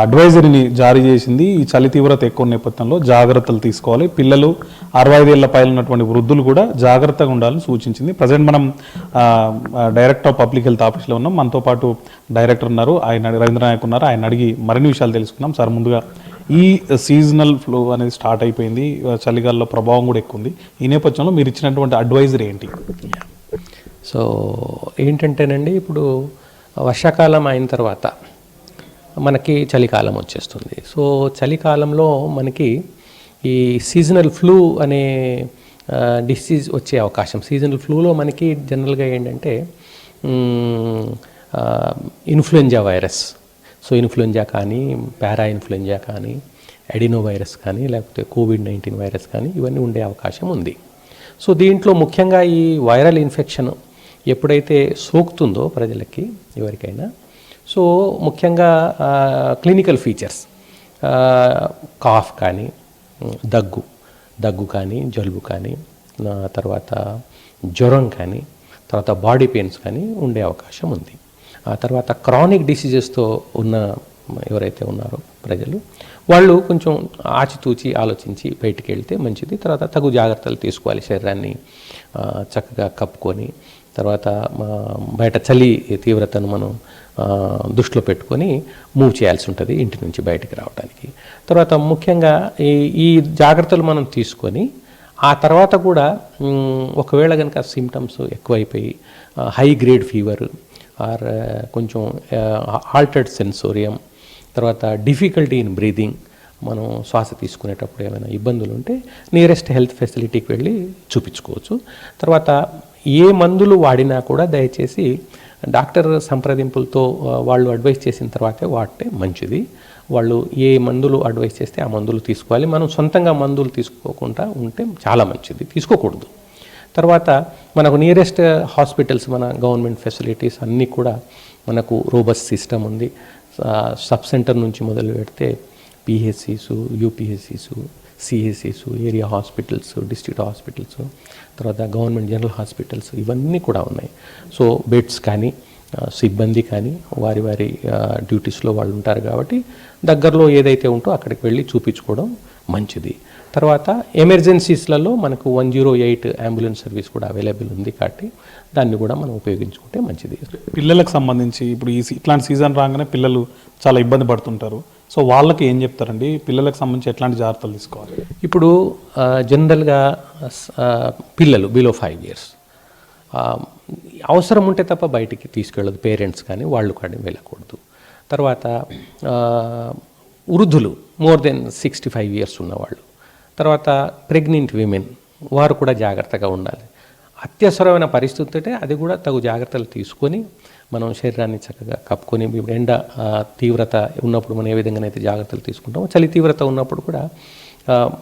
అడ్వైజరీని జారీ చేసింది. ఈ చలి తీవ్రత ఎక్కువ నేపథ్యంలో జాగ్రత్తలు తీసుకోవాలి. పిల్లలు, 65 ఏళ్ల పైన ఉన్నటువంటి వృద్ధులు కూడా జాగ్రత్తగా ఉండాలని సూచించింది. ప్రజెంట్ మనం డైరెక్టర్ ఆఫ్ పబ్లిక్ హెల్త్ ఆఫీస్లో ఉన్నాం. మనతో పాటు డైరెక్టర్ ఉన్నారు, ఆయన రవీంద్ర నాయక్ ఉన్నారు. ఆయన అడిగి మరిన్ని విషయాలు తెలుసుకున్నాం. సార్, ముందుగా ఈ సీజనల్ ఫ్లో అనేది స్టార్ట్ అయిపోయింది, చలిగాల్లో ప్రభావం కూడా ఎక్కువ ఉంది. ఈ నేపథ్యంలో మీరు ఇచ్చినటువంటి అడ్వైజరీ ఏంటి? సో ఏంటంటేనండి, ఇప్పుడు వర్షాకాలం అయిన తర్వాత మనకి చలికాలం వచ్చేస్తుంది. సో చలికాలంలో మనకి ఈ సీజనల్ ఫ్లూ అనే డిసీజ్ వచ్చే అవకాశం. సీజనల్ ఫ్లూలో మనకి జనరల్గా ఏంటంటే ఇన్ఫ్లుయెంజా వైరస్, సో ఇన్ఫ్లుయెంజా కానీ, పారా ఇన్ఫ్లుయెంజా కానీ, ఎడినో వైరస్ కానీ, లేకపోతే COVID-19 వైరస్ కానీ ఇవన్నీ ఉండే అవకాశం ఉంది. సో దీంట్లో ముఖ్యంగా ఈ వైరల్ ఇన్ఫెక్షన్ ఎప్పుడైతే సోకుతుందో ప్రజలకి ఎవరికైనా, సో ముఖ్యంగా క్లినికల్ ఫీచర్స్ కాఫ్ కానీ, దగ్గు కానీ, జలుబు కానీ, తర్వాత జ్వరం కానీ, తర్వాత బాడీ పెయిన్స్ కానీ ఉండే అవకాశం ఉంది. ఆ తర్వాత క్రానిక్ డిసీజెస్తో ఉన్న ఎవరైతే ఉన్నారో ప్రజలు, వాళ్ళు కొంచెం ఆచితూచి ఆలోచించి బయటికి వెళ్తే మంచిది. తర్వాత తగు జాగ్రత్తలు తీసుకోవాలి. శరీరాన్ని చక్కగా కప్పుకొని, తర్వాత బయట చలి తీవ్రతను మనం దృష్టిలో పెట్టుకొని మూవ్ చేయాల్సి ఉంటుంది ఇంటి నుంచి బయటికి రావడానికి. తర్వాత ముఖ్యంగా ఈ జాగ్రత్తలు మనం తీసుకొని ఆ తర్వాత కూడా ఒకవేళ కనుక సిమ్టమ్స్ ఎక్కువైపోయి హై గ్రేడ్ ఫీవర్ ఆర్ కొంచెం ఆల్టర్డ్ సెన్సోరియం, తర్వాత డిఫికల్టీ ఇన్ బ్రీదింగ్, మనం శ్వాస తీసుకునేటప్పుడు ఏమైనా ఇబ్బందులు ఉంటే నియరెస్ట్ హెల్త్ ఫెసిలిటీకి వెళ్ళి చూపించుకోవచ్చు. తర్వాత ఏ మందులు వాడినా కూడా దయచేసి డాక్టర్ సంప్రదింపులతో వాళ్ళు అడ్వైస్ చేసిన తర్వాతే వాడితే మంచిది. వాళ్ళు ఏ మందులు అడ్వైస్ చేస్తే ఆ మందులు తీసుకోవాలి. మనం సొంతంగా మందులు తీసుకోకుండా ఉంటే చాలా మంచిది, తీసుకోకూడదు. తర్వాత మనకు నియరెస్ట్ హాస్పిటల్స్, మన గవర్నమెంట్ ఫెసిలిటీస్ అన్నీ కూడా మనకు రోబస్ట్ సిస్టమ్ ఉంది. సబ్ సెంటర్ నుంచి మొదలు పెడితే పిహెచ్సిస్, యూపీహెచ్సిస్, సిహెచ్సిస్, ఏరియా హాస్పిటల్స్, డిస్ట్రిక్ట్ హాస్పిటల్స్, తర్వాత గవర్నమెంట్ జనరల్ హాస్పిటల్స్ ఇవన్నీ కూడా ఉన్నాయి. సో బెడ్స్ కానీ సిబ్బంది కానీ వారి వారి డ్యూటీస్లో వాళ్ళు ఉంటారు కాబట్టి దగ్గరలో ఏదైతే ఉంటో అక్కడికి వెళ్ళి చూపించుకోవడం మంచిది. తర్వాత ఎమర్జెన్సీస్లలో మనకు 108 అంబులెన్స్ సర్వీస్ కూడా అవైలబుల్ ఉంది కాబట్టి దాన్ని కూడా మనం ఉపయోగించుకుంటే మంచిది. పిల్లలకు సంబంధించి ఇప్పుడు ఇట్లాంటి సీజన్ రాగానే పిల్లలు చాలా ఇబ్బంది పడుతుంటారు. సో వాళ్ళకి ఏం చెప్తారండి? పిల్లలకు సంబంధించి ఎట్లాంటి జాగ్రత్తలు తీసుకోవాలి? ఇప్పుడు జనరల్గా పిల్లలు బిలో 5 years అవసరం ఉంటే తప్ప బయటికి తీసుకెళ్ళదు, పేరెంట్స్ కానీ వాళ్ళు కానీ వెళ్ళకూడదు. తర్వాత వృద్ధులు మోర్ దెన్ 65 years ఉన్నవాళ్ళు, తర్వాత ప్రెగ్నెంట్ విమెన్ వారు కూడా జాగ్రత్తగా ఉండాలి. అత్యవసరమైన పరిస్థితి ఉంటే అది కూడా తగు జాగ్రత్తలు తీసుకొని మనం శరీరాన్ని చక్కగా కప్పుకొని, ఇప్పుడు ఎండ తీవ్రత ఉన్నప్పుడు మనం ఏ విధంగానైతే జాగ్రత్తలు తీసుకుంటామో చలి తీవ్రత ఉన్నప్పుడు కూడా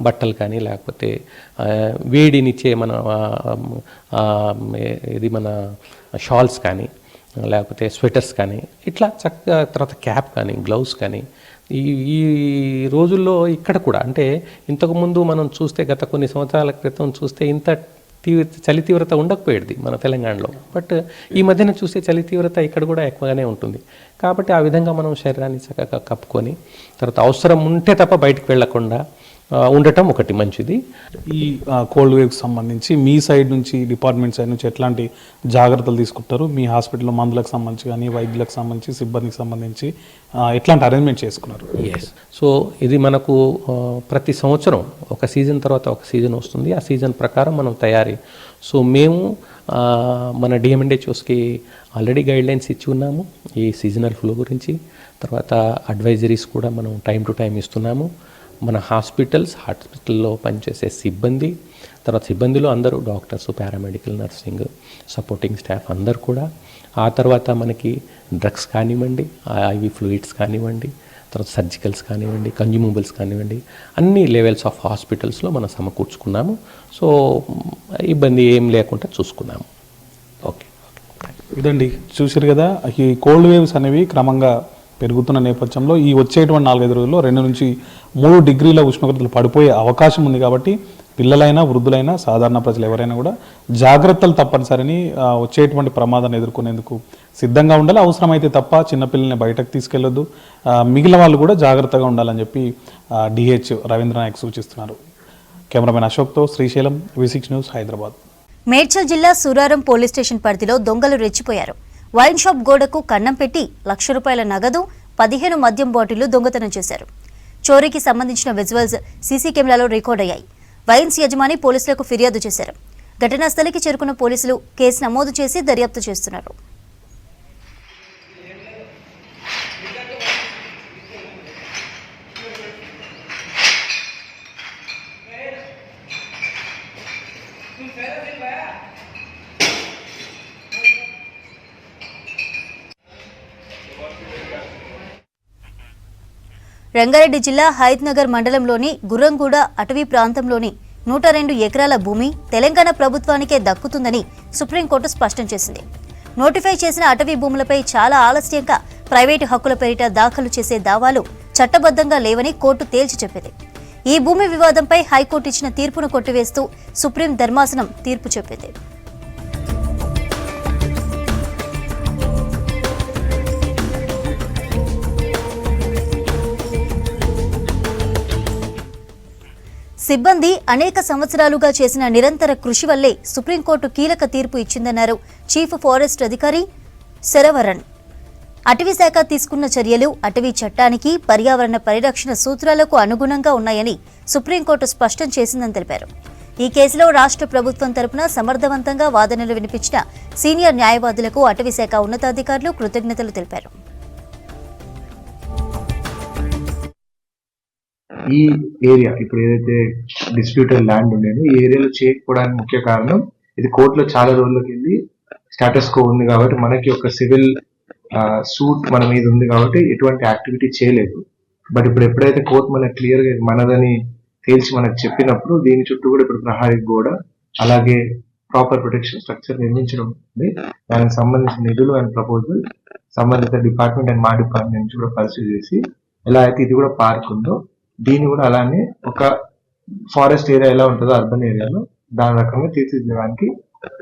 బట్టలు కానీ లేకపోతే వేడినిచ్చే మన షాల్స్ కానీ లేకపోతే స్వెటర్స్ కానీ ఇట్లా చక్కగా, తర్వాత క్యాప్ కానీ గ్లౌస్ కానీ ఈ రోజుల్లో ఇక్కడ కూడా అంటే ఇంతకుముందు మనం చూస్తే గత కొన్ని సంవత్సరాల క్రితం చూస్తే ఇంత చలి తీవ్రత ఉండకపోయేది మన తెలంగాణలో. బట్ ఈ మధ్యన చూస్తే చలి తీవ్రత ఇక్కడ కూడా ఎక్కువగానే ఉంటుంది. కాబట్టి ఆ విధంగా మనం శరీరాన్ని చక్కగా కప్పుకొని తర్వాత అవసరం ఉంటే తప్ప బయటకు వెళ్లకుండా ఉండటం ఒకటి మంచిది. ఈ కోల్డ్ వేవ్కి సంబంధించి మీ సైడ్ నుంచి, డిపార్ట్మెంట్ సైడ్ నుంచి ఎట్లాంటి జాగ్రత్తలు తీసుకుంటారు? మీ హాస్పిటల్లో మందులకు సంబంధించి కానీ వైద్యులకు సంబంధించి సిబ్బందికి సంబంధించి ఎట్లాంటి అరేంజ్మెంట్ చేసుకున్నారు? ఎస్. సో ఇది మనకు ప్రతి సంవత్సరం ఒక సీజన్ తర్వాత ఒక సీజన్ వస్తుంది. ఆ సీజన్ ప్రకారం మనం తయారీ. సో మేము మన డిఎంఎన్హెచ్ఓస్కి ఆల్రెడీ గైడ్లైన్స్ ఇచ్చి ఉన్నాము ఈ సీజనల్ ఫ్లూ గురించి. తర్వాత అడ్వైజరీస్ కూడా మనం టైం టు టైం ఇస్తున్నాము. మన హాస్పిటల్లో పనిచేసే సిబ్బంది, తర్వాత సిబ్బందిలో అందరూ doctors, paramedical, nursing, supporting staff అందరు కూడా. ఆ తర్వాత మనకి డ్రగ్స్ కానివ్వండి, ఐవి ఫ్లూయిడ్స్ కానివ్వండి, తర్వాత సర్జికల్స్ కానివ్వండి, కన్జ్యూమబుల్స్ కానివ్వండి, అన్ని లెవెల్స్ ఆఫ్ హాస్పిటల్స్లో మనం సమకూర్చుకున్నాము. సో ఇబ్బంది ఏం లేకుండా చూసుకున్నాము. ఓకే. ఇదండి చూసారు కదా, ఈ కోల్డ్ వేవ్స్ అనేవి క్రమంగా పెరుగుతున్న నేపథ్యంలో ఈ వచ్చేటువంటి 4-5 రోజుల్లో 2 నుంచి 3 డిగ్రీల ఉష్ణోగ్రతలు పడిపోయే అవకాశం ఉంది. కాబట్టి పిల్లలైనా వృద్ధులైనా సాధారణ ప్రజలు ఎవరైనా కూడా జాగ్రత్తలు తప్పనిసరిని వచ్చేటువంటి ప్రమాదాన్ని ఎదుర్కొనేందుకు సిద్ధంగా ఉండాలి. అవసరమైతే తప్ప చిన్నపిల్లల్ని బయటకు తీసుకెళ్లొద్దు. మిగిలిన వాళ్ళు కూడా జాగ్రత్తగా ఉండాలని చెప్పి డిహెచ్ రవీంద్ర నాయక్ సూచిస్తున్నారు. కెమెరామెన్ అశోక్తో శ్రీశైలం, V6 న్యూస్, హైదరాబాద్. మేడ్చల్ జిల్లా సూరారం పోలీస్ స్టేషన్ పరిధిలో దొంగలు రెచ్చిపోయారు. వైన్ షాప్ గోడకు కన్నం పెట్టి ₹1,00,000 నగదు, 15 మద్యం బాటిళ్లు దొంగతనం చేశారు. చోరీకి సంబంధించిన విజువల్స్ సీసీ కెమెరాలో రికార్డ్ అయ్యాయి. వైన్స్ యజమాని పోలీసులకు ఫిర్యాదు చేశారు. ఘటనా స్థలికి చేరుకున్న పోలీసులు కేసు నమోదు చేసి దర్యాప్తు చేస్తున్నారు. రంగారెడ్డి జిల్లా హైద్నగర్ మండలంలోని గుర్రంగూడ అటవీ ప్రాంతంలోని 102 ఎకరాల భూమి తెలంగాణ ప్రభుత్వానికే దక్కుతుందని సుప్రీంకోర్టు స్పష్టం చేసింది. నోటిఫై చేసిన అటవీ భూములపై చాలా ఆలస్యంగా ప్రైవేటు హక్కుల పేరిట దాఖలు చేసే దావాలు చట్టబద్ధంగా లేవని కోర్టు తేల్చి చెప్పింది. ఈ భూమి వివాదంపై హైకోర్టు ఇచ్చిన తీర్పును కొట్టివేస్తూ సుప్రీం ధర్మాసనం తీర్పు చెప్పింది. సిబ్బంది అనేక సంవత్సరాలుగా చేసిన నిరంతర కృషి వల్లే సుప్రీంకోర్టు కీలక తీర్పు ఇచ్చిందన్నారు చీఫ్ ఫారెస్ట్ అధికారి శరవరన్. అటవీ శాఖ తీసుకున్న చర్యలు అటవీ చట్టానికి, పర్యావరణ పరిరక్షణ సూత్రాలకు అనుగుణంగా ఉన్నాయని సుప్రీంకోర్టు స్పష్టం చేసిందని తెలిపారు. ఈ కేసులో రాష్ట్ర ప్రభుత్వం తరపున సమర్థవంతంగా వాదనలు వినిపించిన సీనియర్ న్యాయవాదులకు అటవీ శాఖ ఉన్నతాధికారులు కృతజ్ఞతలు తెలిపారు. ఈ ఏరియా ఇప్పుడు ఏదైతే డిస్ప్యూటెడ్ ల్యాండ్ ఉండేదో ఈ ఏరియాలో చేయకపోవడానికి ముఖ్య కారణం ఇది కోర్టులో చాలా రోజుల కింద స్టేటస్ కో ఉంది కాబట్టి మనకి ఒక సివిల్ సూట్ మన మీద ఉంది కాబట్టి ఎటువంటి యాక్టివిటీ చేయలేదు. బట్ ఇప్పుడు ఎప్పుడైతే కోర్టు మనకు క్లియర్గా మనదని తేల్చి మనకు చెప్పినప్పుడు దీని చుట్టూ కూడా ఇప్పుడు ప్రహారీ గోడ అలాగే ప్రాపర్ ప్రొటెక్షన్ స్ట్రక్చర్ నిర్మించడం ఉంది. దానికి సంబంధించిన నిధులు అండ్ ప్రపోజల్ సంబంధిత డిపార్ట్మెంట్ అండ్ మా డిపార్ట్మెంట్ నుంచి కూడా పరిశీలి చేసి ఎలా అయితే ఇది కూడా పార్క్ ఉందో దీన్ని కూడా అలానే ఒక ఫారెస్ట్ ఏరియా ఎలా ఉంటుందో అర్బన్ ఏరియాలో దాని రకంగా తీర్చిదిద్దడానికి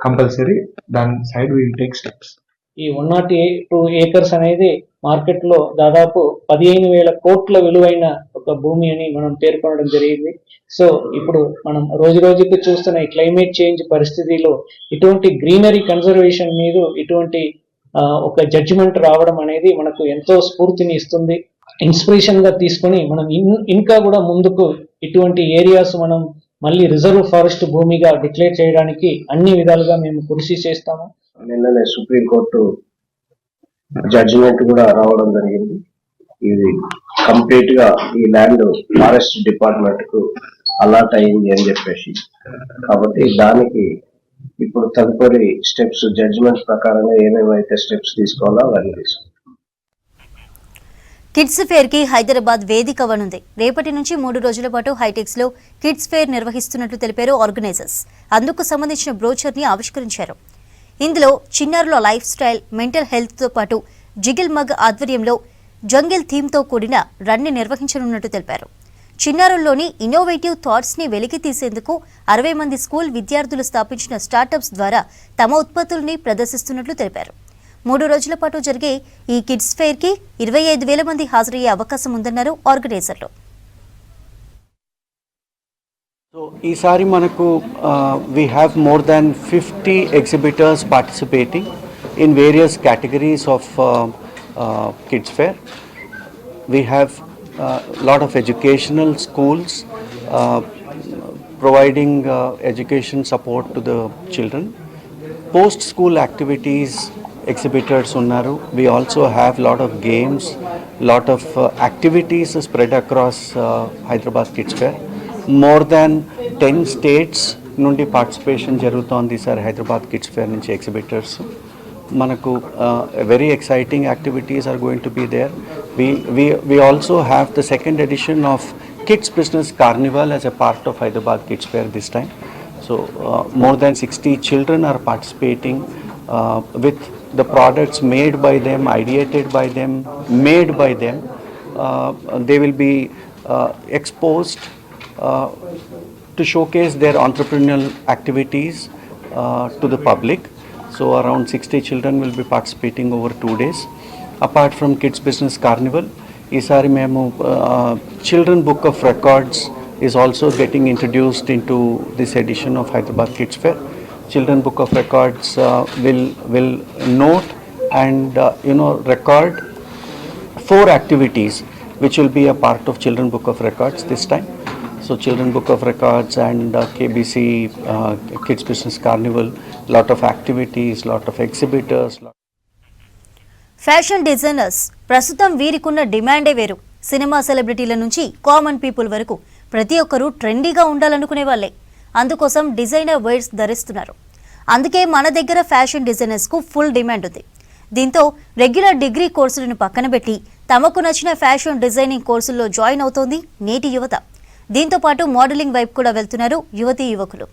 కంపల్సరీ దాని సైడ్ విల్ టేక్ స్టెప్స్. ఈ 102 ఏకర్స్ అనేది మార్కెట్లో దాదాపు 15,000 కోట్ల విలువైన ఒక భూమి అని మనం పేర్కొనడం జరిగింది. సో ఇప్పుడు మనం రోజు రోజుకి చూస్తున్న ఈ క్లైమేట్ చేంజ్ పరిస్థితిలో ఇటువంటి గ్రీనరీ కన్జర్వేషన్ మీద ఇటువంటి ఒక జడ్జిమెంట్ రావడం అనేది మనకు ఎంతో స్ఫూర్తిని ఇస్తుంది. ఇన్స్పిరేషన్ గా తీసుకొని మనం ఇంకా కూడా ముందుకు ఇటువంటి ఏరియాస్ మనం మళ్ళీ రిజర్వ్ ఫారెస్ట్ భూమిగా డిక్లేర్ చేయడానికి అన్ని విధాలుగా మేము కృషి చేస్తాము. నిన్ననే సుప్రీంకోర్టు జడ్జిమెంట్ కూడా రావడం జరిగింది. ఇది కంప్లీట్ గా ఈ ల్యాండ్ ఫారెస్ట్ డిపార్ట్మెంట్ కు అలాట్ అయింది అని చెప్పేసి, కాబట్టి దానికి ఇప్పుడు తదుపరి స్టెప్స్ జడ్జిమెంట్ ప్రకారంగా ఏమేమైతే స్టెప్స్ తీసుకోవాలో అవన్నీ తీసుకుంటాం. కిడ్స్ ఫేర్ కి హైదరాబాద్ వేదిక అవనుంది. రేపటి నుంచి 3 రోజుల పాటు హైటెక్స్ లో కిడ్స్ ఫేర్ నిర్వహిస్తున్నట్లు తెలిపారు ఆర్గనైజర్స్. అందుకు సంబంధించిన బ్రోచర్ ని ఆవిష్కరించారు. ఇందులో చిన్నారుల లైఫ్ స్టైల్, మెంటల్ హెల్త్ తో పాటు జిగిల్ మగ్ ఆధ్వర్యంలో జంగిల్ థీమ్ తో కూడిన రన్ ని నిర్వహించనున్నట్టు తెలిపారు. చిన్నారుల్లోని ఇన్నోవేటివ్ థాట్స్ ని వెలికి తీసేందుకు 60 మంది స్కూల్ విద్యార్థులు స్థాపించిన స్టార్టప్స్ ద్వారా తమ ఉత్పత్తుల్ని ప్రదర్శిస్తున్నట్లు తెలిపారు. 3 రోజుల పాటు జరిగే ఈ కిడ్స్ ఫెయిర్ కి 25,000 మంది హాజరయ్యే అవకాశం ఉందన్నారు ఆర్గనైజర్లు. సో ఈసారి మనకు we have more than 50 exhibitors participating in various categories of kids fair. We have lot of educational schools providing education support to the children. Post school activities exhibitors unnaru. We also have lot of games, lot of activities spread across Hyderabad Kids Fair. More than 10 states nundi participation jarugutondi sir Hyderabad Kids Fair nunchi exhibitors. Manaku very exciting activities are going to be there. We also have the second edition of Kids Business Carnival as a part of Hyderabad Kids Fair this time. So more than 60 children are participating with the products made by them, ideated by them, made by them. They will be exposed to showcase their entrepreneurial activities to the public. So around 60 children will be participating over 2 days. Apart from Kids Business Carnival, isari memu Children Book of Records is also getting introduced into this edition of Hyderabad Kids Fair. Children Book of Records will note and record 4 activities which will be a part of Children Book of Records this time. So Children Book of Records and KBC Kids Business Carnival, lot of activities, lot of exhibitors. Fashion designers ప్రస్తుతం వీరికున్న డిమాండే వేరు. Cinema సెలబ్రిటీల నుంచి common people వరకు ప్రతి ఒక్కరూ ట్రెండీగా ఉండాలనుకునే వాళ్ళే. అందుకోసం designer wears ధరిస్తున్నారు. అందుకే మన దగ్గర ఫ్యాషన్ డిజైనర్స్కు ఫుల్ డిమాండ్ ఉంది. దీంతో రెగ్యులర్ డిగ్రీ కోర్సులను పక్కన పెట్టి తమకు నచ్చిన ఫ్యాషన్ డిజైనింగ్ కోర్సుల్లో జాయిన్ అవుతోంది నేటి యువత. దీంతో పాటు మోడలింగ్ వైపు కూడా వెళ్తున్నారు యువతీ యువకులు.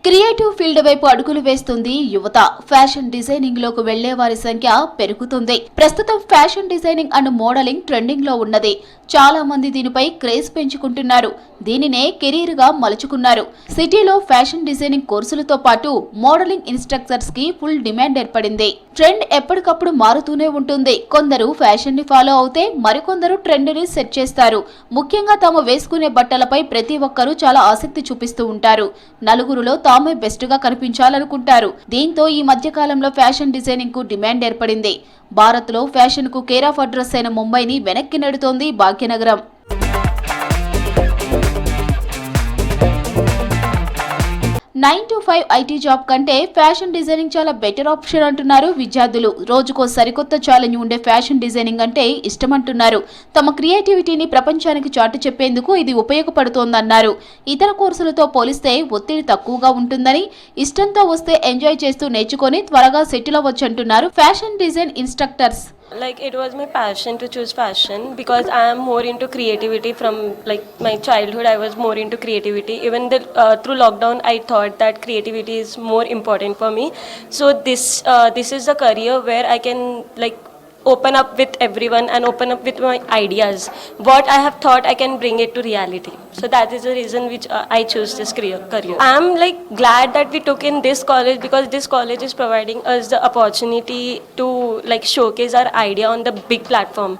క్రియేటివ్ ఫీల్డ్ వైపు అడుగులు వేస్తుంది యువత. ఫ్యాషన్ డిజైనింగ్ లోకి వెళ్లే వారి సంఖ్య పెరుగుతుంది. ప్రస్తుతం fashion designing and modelling trending లో ఉన్నది. చాలా మంది దీనిపై క్రేజ్ పెంచుకుంటున్నారు. దీనినే కెరీర్ గా మలుచుకున్నారు. సిటీలో ఫ్యాషన్ డిజైనింగ్ కోర్సులతో పాటు మోడలింగ్ ఇన్స్ట్రక్టర్స్ కి ఫుల్ డిమాండ్ ఏర్పడింది. ట్రెండ్ ఎప్పటికప్పుడు మారుతూనే ఉంటుంది. కొందరు ఫ్యాషన్ ని ఫాలో అవుతే మరికొందరు ట్రెండ్ ని సెట్ చేస్తారు. ముఖ్యంగా తాము వేసుకునే బట్టలపై ప్రతి ఒక్కరూ చాలా ఆసక్తి చూపిస్తూ ఉంటారు. నలుగురులో తామే బెస్ట్ గా కనిపించాలనుకుంటారు. దీంతో ఈ మధ్య కాలంలో ఫ్యాషన్ డిజైనింగ్ కు డిమాండ్ ఏర్పడింది. భారత్ లో ఫ్యాషన్ కు కేర్ ఆఫ్ అడ్రస్ అయిన ముంబైని వెనక్కి నెడుతోంది భాగ్యనగరం. 9 to 5 ఐటీ జాబ్ కంటే ఫ్యాషన్ డిజైనింగ్ చాలా బెటర్ ఆప్షన్ అంటున్నారు విద్యార్థులు. రోజుకో సరికొత్త ఛాలెంజ్ ఉండే ఫ్యాషన్ డిజైనింగ్ అంటే ఇష్టమంటున్నారు. తమ క్రియేటివిటీని ప్రపంచానికి చాటి చెప్పేందుకు ఇది ఉపయోగపడుతోందన్నారు. ఇతర కోర్సులతో పోలిస్తే ఒత్తిడి తక్కువగా ఉంటుందని, ఇష్టంతో వస్తే ఎంజాయ్ చేస్తూ నేర్చుకొని త్వరగా సెటిల్ అవ్వొచ్చంటున్నారు fashion design instructors. Like it was my passion to choose fashion because I am more into creativity from like my childhood. I was more into creativity. Even through lockdown, I thought that creativity is more important for me. So this is a career where I can like open up with everyone and open up with my ideas. What I have thought, I can bring it to reality. So that is the reason which I choose this career. I am like glad that we took in this college because this college is providing us the opportunity to like showcase our idea on the big platform.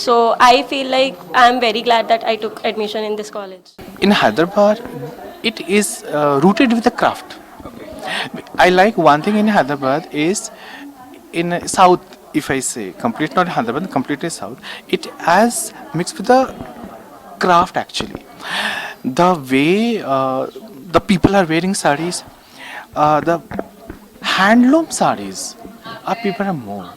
So I feel like I am very glad that I took admission in this college. In Hyderabad, it is rooted with the craft. I like one thing in Hyderabad is in South. If I say complete not Hyderabad, completely South, it has mixed with the craft actually. The way the people are wearing sarees, the handloom sarees, people are more.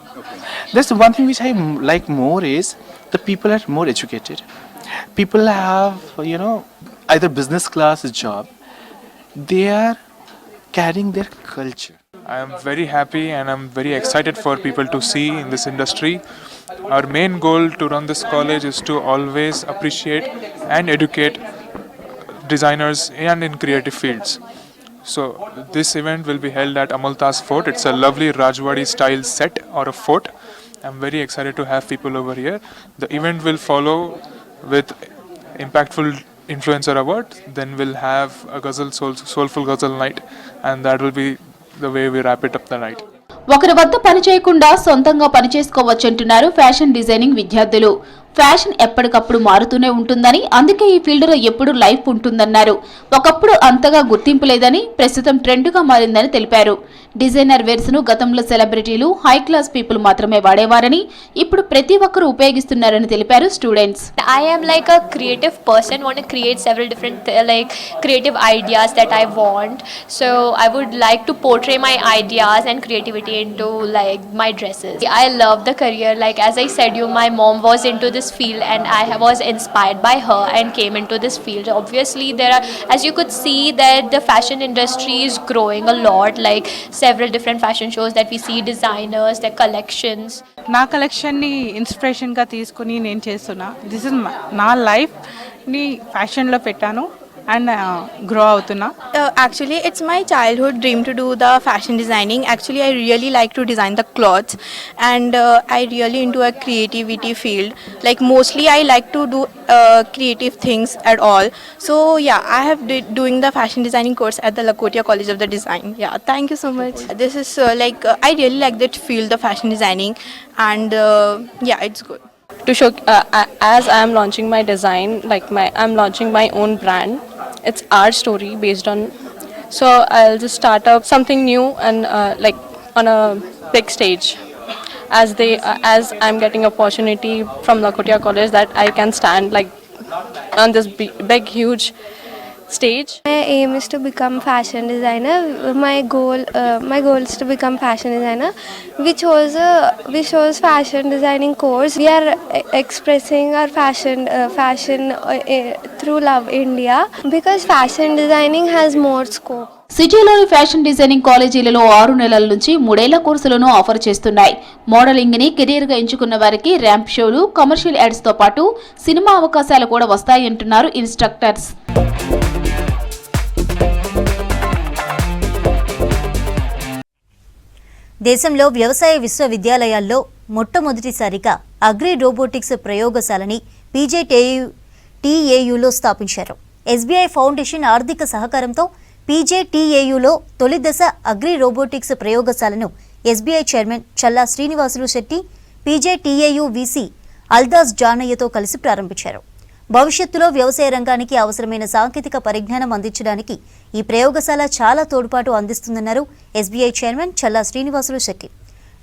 That's one thing which I like more is the people are more educated. People have, you know, either business class job. They are carrying their culture. I am very happy and I'm very excited for people to see in this industry. Our main goal to run this college is to always appreciate and educate designers and in creative fields. So this event will be held at Amaltas Fort. It's a lovely Rajwadi style set or a fort. I'm very excited to have people over here. The event will follow with impactful influencer award. Then we'll have a ghazal soulful ghazal night, and that will be the way we wrap it up the night. ఒకరి వద్ద పని చేయకుండా సొంతంగా పని చేసుకోవచ్చంటున్నారు fashion designing విద్యార్థులు. Fashion ఎప్పటికప్పుడు మారుతూనే ఉంటుందని, అందుకే ఈ ఫీల్డ్లో ఎప్పుడు లైఫ్ ఉంటుందన్నారు. ఒకప్పుడు అంతగా గుర్తింపు లేదని, ప్రస్తుతం ట్రెండ్గా మారిందని తెలిపారు. డిజైనర్ వేర్స్ ను గతంలో సెలబ్రిటీలు, హై క్లాస్ పీపుల్ మాత్రమే వాడేవారని, ఇప్పుడు ప్రతి ఒక్కరూ ఉపయోగిస్తున్నారని తెలిపారు students. I am like a creative person, want to create several different like creative ideas that I want. So I would like to portray my ideas and creativity into like my dresses. I love the career. Like as I said you, my mom was into this field and I was inspired by her and came into this field. Obviously there are, as you could see, that the fashion industry is growing a lot, like several different fashion shows that we see, designers, their collections. నా కలెక్షన్ని ఇన్స్పిరేషన్గా తీసుకుని నేను చేస్తున్నా. This is నా లైఫ్ని ఫ్యాషన్లో పెట్టాను and grow అవుతున్నా. Actually it's my childhood dream to do the fashion designing. Actually I really like to design the clothes and I really into a creativity field. Like mostly I like to do creative things at all. So yeah, I have doing the fashion designing course at the Lakhotia College of the Design. Yeah, thank you so much. This is I really like that field, the fashion designing, and yeah, it's good. To show as I am launching my design, like I'm launching my own brand. It's our story based on, so I'll just start up something new and like on a big stage as I'm getting opportunity from Lakhotia College that I can stand like on this big huge stage. My aim is to become fashion designer. My goal is to become fashion designer. We chose fashion designing course. We are expressing our fashion through Love India because fashion designing has more scope. సిటీలోని fashion designing కాలేజీలలో 6 నెలల నుంచి 3 ఏళ్ల కోర్సులను offer చేస్తున్నాయి. Modelling ని career గా ఎంచుకున్న వారికి ర్యాంప్ షోలు, కమర్షియల్ యాడ్స్ తో పాటు సినిమా అవకాశాలు కూడా వస్తాయంటున్నారు ఇన్స్ట్రక్టర్స్. దేశంలో వ్యవసాయ విశ్వవిద్యాలయాల్లో మొట్టమొదటిసారిగా అగ్రి రోబోటిక్స్ ప్రయోగశాలని పీజేటీఏయూలో స్థాపించారు. ఎస్బీఐ ఫౌండేషన్ ఆర్థిక సహకారంతో పీజేటీఏయూలో తొలి దశ అగ్రి రోబోటిక్స్ ప్రయోగశాలను ఎస్బీఐ చైర్మన్ చల్లా శ్రీనివాసులు శెట్టి, పీజేటీఏయూ వీసీ అల్దాస్ జానయ్యతో కలిసి ప్రారంభించారు. భవిష్యత్తులో వ్యవసాయ రంగానికి అవసరమైన సాంకేతిక పరిజ్ఞానం అందించడానికి ఈ ప్రయోగశాల చాలా తోడ్పాటు అందిస్తుందన్నారు ఎస్బీఐ చైర్మన్ చల్లా శ్రీనివాసులు శెట్టి.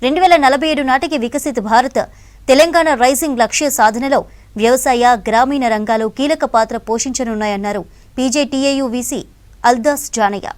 2047 నాటికి వికసిత్ భారత్ తెలంగాణ రైజింగ్ లక్ష్య సాధనలో వ్యవసాయ, గ్రామీణ రంగాలు కీలక పాత్ర పోషించనున్నాయన్నారు పీజేటీఏయూ వీసీ అల్దాస్ జానయ్య.